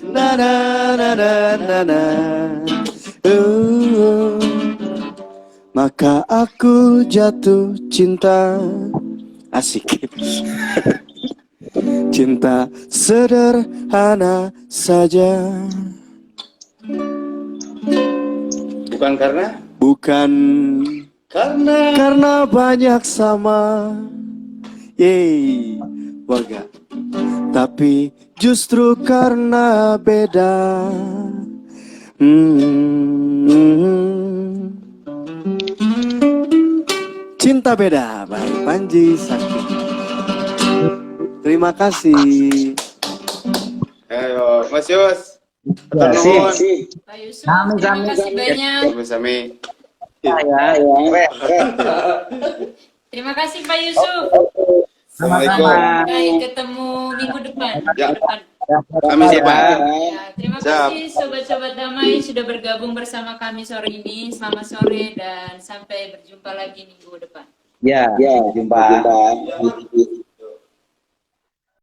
Na na na na na na. Maka aku jatuh cinta. Asik. Cinta sederhana saja. Bukan karena? Bukan karena banyak sama. Yeay, warga. Tapi justru karena beda. Cinta beda, by Panji Sakti. Terima kasih. Ayo, Mas Yus. Ya, Pak Yusuf, terima kasih banyak. Sami. Terima kasih Pak Yusuf. Assalamualaikum. Sampai ketemu minggu depan. Ya. Minggu depan. Kami siapa? Ya, terima kasih sobat-sobat damai sudah bergabung bersama kami sore ini. Selamat sore dan sampai berjumpa lagi minggu depan. Ya, jumpa.